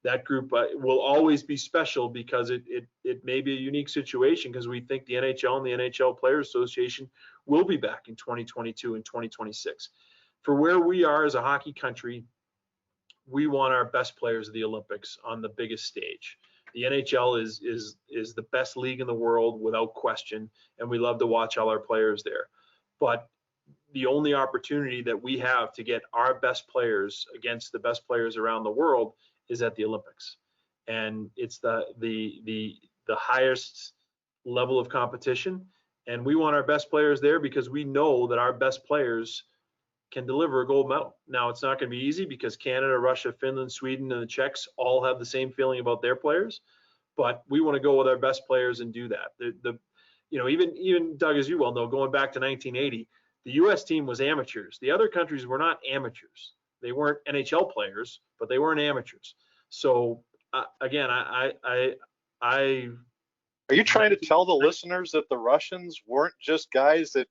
that group will always be special, because it may be a unique situation, because we think the NHL and the NHL Players Association will be back in 2022 and 2026. For where we are as a hockey country, we want our best players of the Olympics on the biggest stage. The NHL is the best league in the world without question, and we love to watch all our players there. But the only opportunity that we have to get our best players against the best players around the world is at the Olympics. And it's the highest level of competition, and we want our best players there because we know that our best players can deliver a gold medal. Now, it's not going to be easy, because Canada, Russia, Finland, Sweden, and the Czechs all have the same feeling about their players, but we want to go with our best players and do that. Even Doug, as you well know, going back to 1980, the U.S. team was amateurs. The other countries were not amateurs. They weren't NHL players, but they weren't amateurs. So again, are you trying to tell the listeners that the Russians weren't just guys that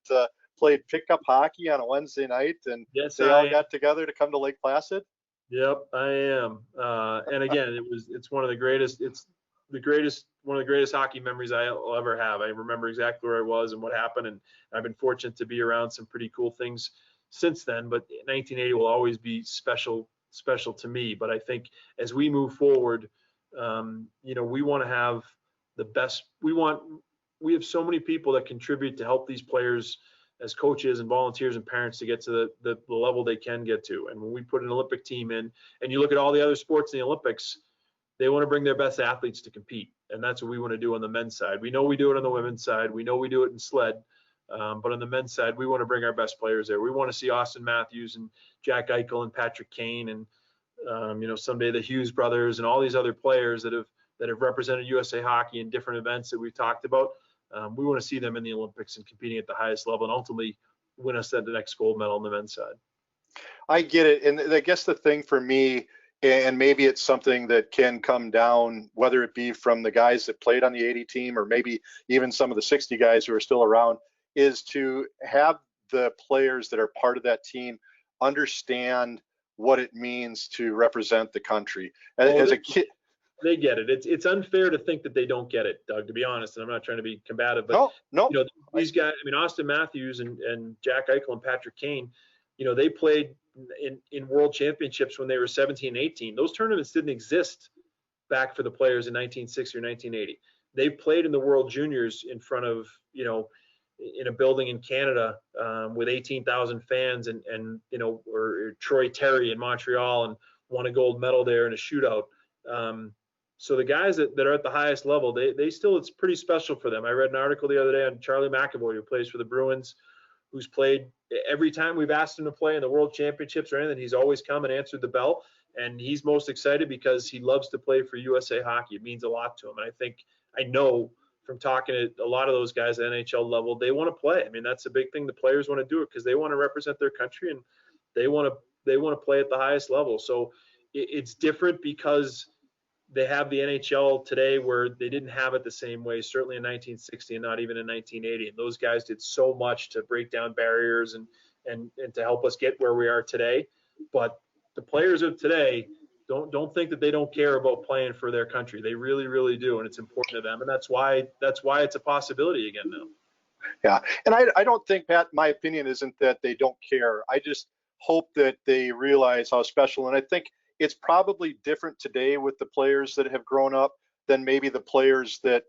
played pickup hockey on a Wednesday night and they all got together to come to Lake Placid? Yep, I am. And again, it's one of the greatest. It's one of the greatest hockey memories I'll ever have. I remember exactly where I was and what happened, and I've been fortunate to be around some pretty cool things since then. But 1980 will always be special to me. But I think as we move forward, we want to have the best. We have so many people that contribute to help these players as coaches and volunteers and parents to get to the level they can get to. And when we put an Olympic team in, and you look at all the other sports in the Olympics, they want to bring their best athletes to compete. And that's what we want to do on the men's side. We know we do it on the women's side. We know we do it in sled. But on the men's side, we want to bring our best players there. We want to see Austin Matthews and Jack Eichel and Patrick Kane and, someday the Hughes brothers and all these other players that have represented USA Hockey in different events that we've talked about. We want to see them in the Olympics and competing at the highest level, and ultimately win us the next gold medal on the men's side. I get it. And I guess the thing for me, and maybe it's something that can come down, whether it be from the guys that played on the 80 team or maybe even some of the 60 guys who are still around, is to have the players that are part of that team understand what it means to represent the country. As a kid, they get it. It's unfair to think that they don't get it, Doug, to be honest. And I'm not trying to be combative, but no. These guys, Austin Matthews and Jack Eichel and Patrick Kane, they played in world championships when they were 17, 18. Those tournaments didn't exist back for the players in 1960 or 1980. They played in the World Juniors in front of, in a building in Canada with 18,000 fans or Troy Terry in Montreal, and won a gold medal there in a shootout. So the guys that are at the highest level, they still, it's pretty special for them. I read an article the other day on Charlie McAvoy, who plays for the Bruins, who's played every time we've asked him to play in the World Championships or anything. He's always come and answered the bell. and he's most excited because he loves to play for USA Hockey. It means a lot to him, and I know from talking to a lot of those guys at NHL level, they want to play. I mean, that's a big thing. The players want to do it because they want to represent their country, and they want to play at the highest level. So it's different because they have the NHL today where they didn't have it the same way, certainly in 1960 and not even in 1980. And those guys did so much to break down barriers and to help us get where we are today. But the players of today don't think that they don't care about playing for their country. They really, really do, and it's important to them. And that's why it's a possibility again now. Yeah, and I don't think, Pat, my opinion isn't that they don't care. I just hope that they realize how special, and I think it's probably different today with the players that have grown up than maybe the players that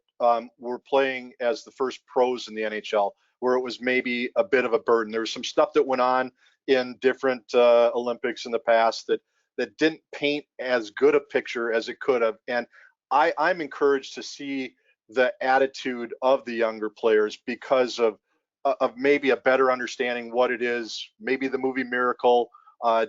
were playing as the first pros in the NHL, where it was maybe a bit of a burden. There was some stuff that went on in different Olympics in the past that didn't paint as good a picture as it could have. And I'm encouraged to see the attitude of the younger players because of maybe a better understanding what it is, maybe the movie Miracle,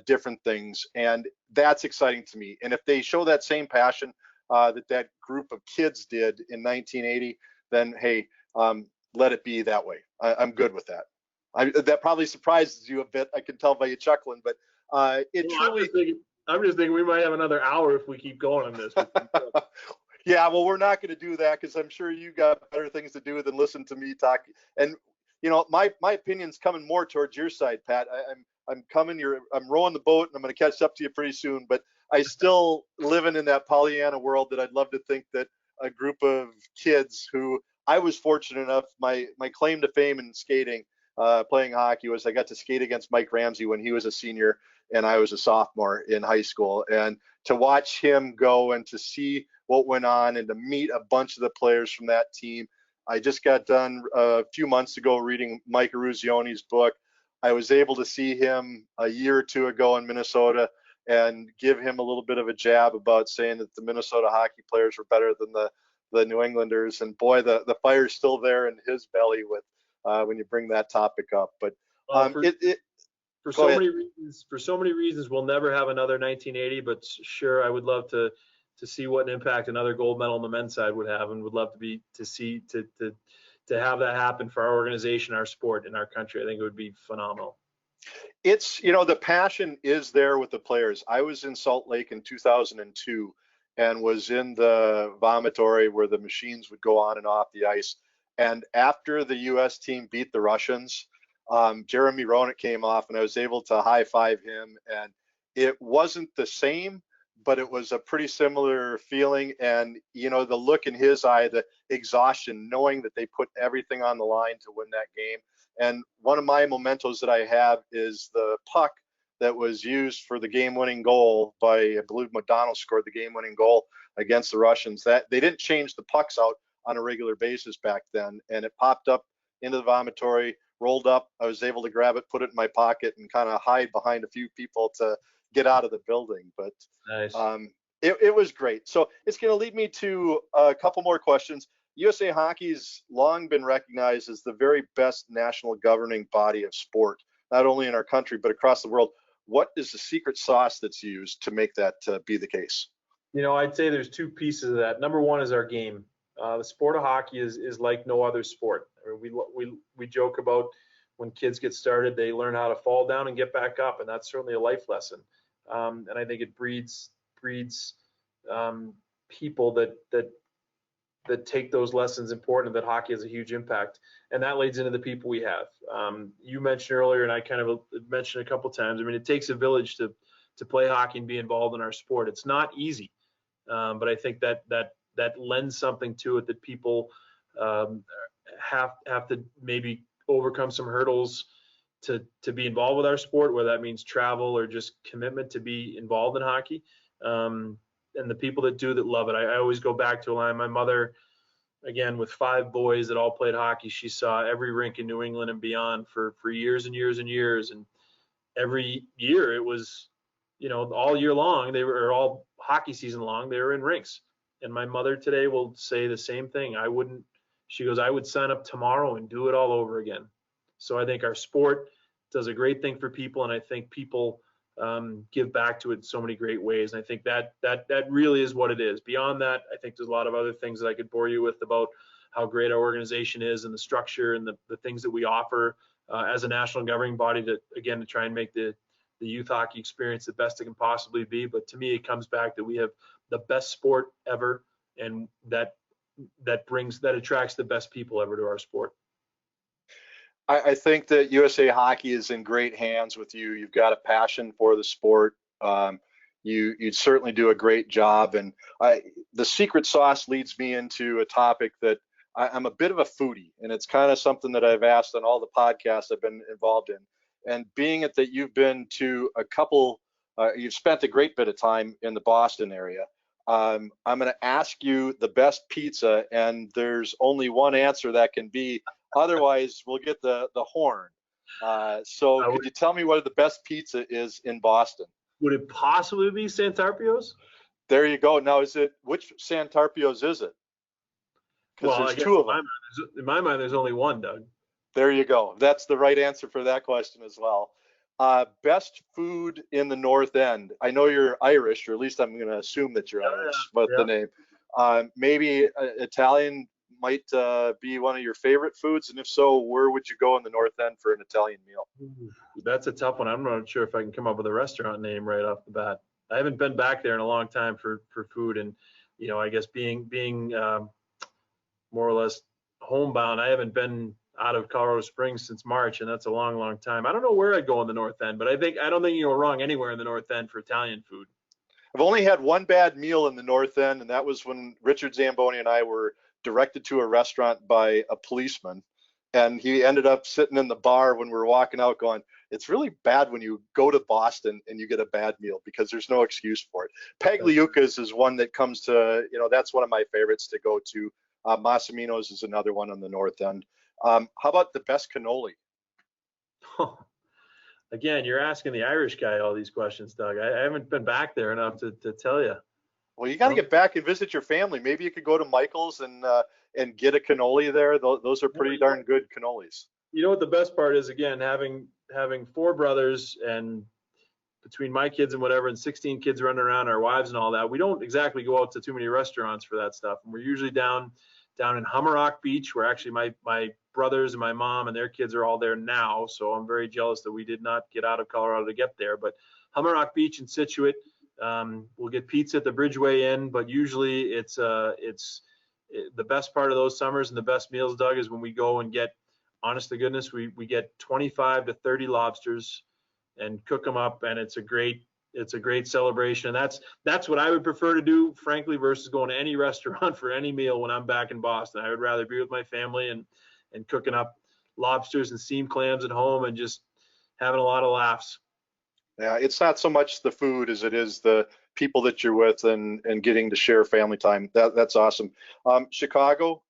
different things. And that's exciting to me. And if they show that same passion that group of kids did in 1980, then hey, let it be that way. I'm good with that. That probably surprises you a bit. I can tell by you chuckling, but I'm just thinking we might have another hour if we keep going on this. Yeah, well, we're not going to do that because I'm sure you got better things to do than listen to me talk. And my opinion's coming more towards your side, Pat. I'm rowing the boat, and I'm going to catch up to you pretty soon. But I still living in that Pollyanna world that I'd love to think that a group of kids who I was fortunate enough, my claim to fame in skating, playing hockey, was I got to skate against Mike Ramsey when he was a senior and I was a sophomore in high school. And to watch him go and to see what went on and to meet a bunch of the players from that team. I just got done a few months ago reading Mike Eruzioni's book. I was able to see him a year or two ago in Minnesota and give him a little bit of a jab about saying that the Minnesota hockey players were better than the New Englanders. And boy, the fire's still there in his belly with when you bring that topic up. But for so many reasons, we'll never have another 1980. But sure, I would love to see what an impact another gold medal on the men's side would have, and would love to have that happen for our organization, our sport, and our country. I think it would be phenomenal. It's, the passion is there with the players. I was in Salt Lake in 2002 and was in the vomitory where the machines would go on and off the ice. And after the U.S. team beat the Russians, Jeremy Roenick came off, and I was able to high five him. And it wasn't the same, but it was a pretty similar feeling. And, the look in his eye, the exhaustion, knowing that they put everything on the line to win that game. And one of my mementos that I have is the puck that was used for the game-winning goal by, I believe McDonald scored the game-winning goal against the Russians. That they didn't change the pucks out on a regular basis back then. And it popped up into the vomitory, rolled up. I was able to grab it, put it in my pocket, and kind of hide behind a few people to get out of the building. But nice. It was great. So it's going to lead me to a couple more questions. USA Hockey's long been recognized as the very best national governing body of sport, not only in our country, but across the world. What is the secret sauce that's used to make that be the case? I'd say there's two pieces of that. Number one is our game. The sport of hockey is like no other sport. I mean, we joke about when kids get started, they learn how to fall down and get back up, and that's certainly a life lesson. And I think it breeds people that take those lessons important, that hockey has a huge impact, and that leads into the people we have. You mentioned earlier, and I kind of mentioned a couple times, I mean, it takes a village to play hockey and be involved in our sport. It's not easy, but I think that lends something to it, that people have to maybe overcome some hurdles to be involved with our sport, whether that means travel or just commitment to be involved in hockey. And the people that love it. I always go back to a line. My mother, again, with 5 boys that all played hockey, she saw every rink in New England and beyond for years and years and years. And every year it was, all year long, or all hockey season long, they were in rinks. And my mother today will say the same thing. She goes, I would sign up tomorrow and do it all over again. So I think our sport does a great thing for people. And I think people give back to it in so many great ways. And I think that really is what it is. Beyond that, I think there's a lot of other things that I could bore you with about how great our organization is and the structure and the things that we offer as a national governing body to try and make the youth hockey experience the best it can possibly be. But to me, it comes back that we have the best sport ever, and that attracts the best people ever to our sport. I think that USA Hockey is in great hands with you. You've got a passion for the sport. You certainly do a great job. And the secret sauce leads me into a topic that I'm a bit of a foodie, and it's kind of something that I've asked on all the podcasts I've been involved in. And being it that you've been to a couple, you've spent a great bit of time in the Boston area. I'm going to ask you the best pizza, and there's only one answer that can be. Otherwise, we'll get the horn. So could you tell me what the best pizza is in Boston? Would it possibly be Santarpio's? There you go. Now, which Santarpio's is it? Because there's two of them. In my mind, there's only one, Doug. There you go. That's the right answer for that question as well. Best food in the North End. I know you're Irish, or at least I'm going to assume that you're Irish, but the name. Maybe Italian might be one of your favorite foods, and if so, where would you go in the North End for an Italian meal? That's a tough one. I'm not sure if I can come up with a restaurant name right off the bat. I haven't been back there in a long time for food, and I guess being more or less homebound, I haven't been out of Colorado Springs since March, and that's a long time. I don't know where I'd go in the North End, but I don't think you go wrong anywhere in the North End for Italian food. I've only had one bad meal in the North End, and that was when Richard Zamboni and I were directed to a restaurant by a policeman, and he ended up sitting in the bar when we were walking out going, it's really bad when you go to Boston and you get a bad meal because there's no excuse for it. Pagliuca's is one that comes to, that's one of my favorites to go to. Massimino's is another one on the North End. How about the best cannoli? Again, you're asking the Irish guy all these questions, Doug. I haven't been back there enough to tell you. Well, you got to get back and visit your family. Maybe you could go to Michael's and get a cannoli there. Those are pretty darn good cannolis. You know what the best part is? Again, having 4 brothers, and between my kids and whatever, and 16 kids running around, our wives and all that, we don't exactly go out to too many restaurants for that stuff. And we're usually down in Hummerock Beach, where actually my brothers and my mom and their kids are all there now. So I'm very jealous that we did not get out of Colorado to get there. But Hummerock Beach in Scituate, we'll get pizza at the Bridgeway Inn, but usually it's the best part of those summers and the best meals, Doug, is when we go and get, honest to goodness, we get 25 to 30 lobsters and cook them up, and it's a great celebration. And that's what I would prefer to do, frankly, versus going to any restaurant for any meal when I'm back in Boston. I would rather be with my family and cooking up lobsters and steamed clams at home and just having a lot of laughs. Yeah, it's not so much the food as it is the people that you're with and getting to share family time. That's awesome. Chicago,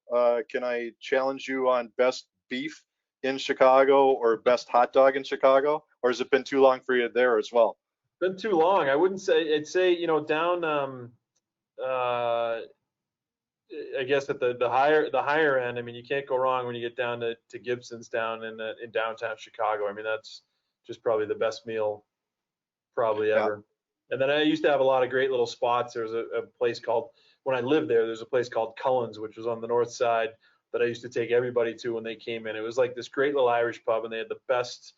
can I challenge you on best beef in Chicago or best hot dog in Chicago? Or has it been too long for you there as well? Been too long. I wouldn't say. I'd say down. I guess at the higher end. I mean, you can't go wrong when you get down to Gibson's down in downtown Chicago. I mean, that's just probably the best meal probably ever. Yeah. And then I used to have a lot of great little spots. There was a place called, when I lived there's a place called Cullen's, which was on the north side, that I used to take everybody to when they came in. It was like this great little Irish pub, and they had the best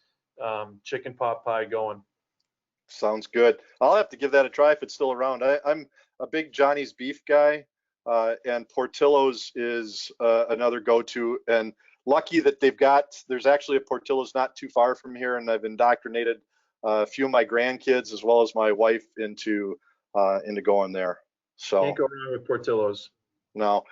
chicken pot pie going. Sounds good. I'll have to give that a try if it's still around. I'm a big Johnny's Beef guy, and Portillo's is another go-to. And lucky that there's actually a Portillo's not too far from here, and I've indoctrinated a few of my grandkids as well as my wife into going there. So can't go wrong with Portillo's. No.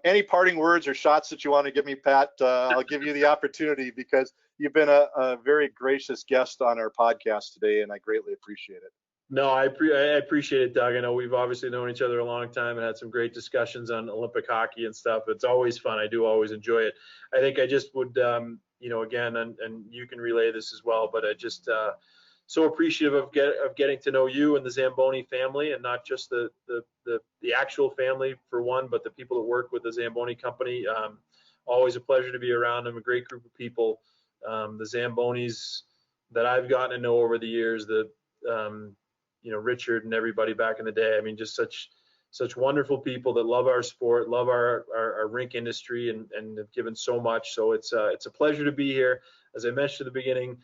Any parting words or shots that you want to give me, Pat? I'll give you the opportunity because you've been a very gracious guest on our podcast today, and I greatly appreciate it. No, I appreciate it, Doug. I know we've obviously known each other a long time and had some great discussions on Olympic hockey and stuff. It's always fun. I do always enjoy it. I think I just would, again, and you can relay this as well, but I just so appreciative of getting to know you and the Zamboni family, and not just the actual family for one, but the people that work with the Zamboni Company. Always a pleasure to be around them. A great group of people. The Zambonis that I've gotten to know over the years, Richard and everybody back in the day. I mean, just such wonderful people that love our sport, love our rink industry, and have given so much. So it's a pleasure to be here. As I mentioned at the beginning,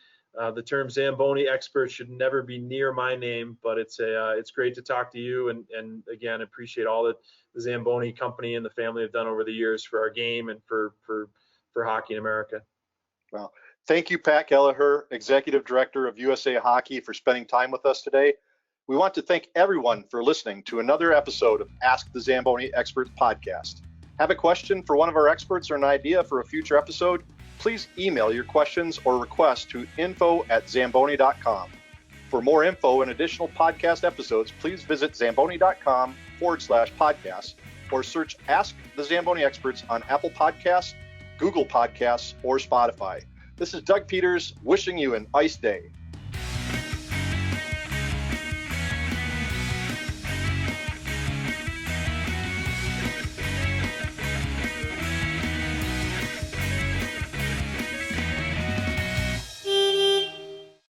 the term Zamboni expert should never be near my name, but it's great to talk to you, and again, appreciate all that the Zamboni Company and the family have done over the years for our game and for hockey in America. Well, thank you, Pat Kelleher, Executive Director of USA Hockey, for spending time with us today. We want to thank everyone for listening to another episode of Ask the Zamboni Experts podcast. Have a question for one of our experts or an idea for a future episode? Please email your questions or requests to info@zamboni.com. For more info and additional podcast episodes, please visit zamboni.com/podcast or search Ask the Zamboni Experts on Apple Podcasts, Google Podcasts, or Spotify. This is Doug Peters wishing you an ice day.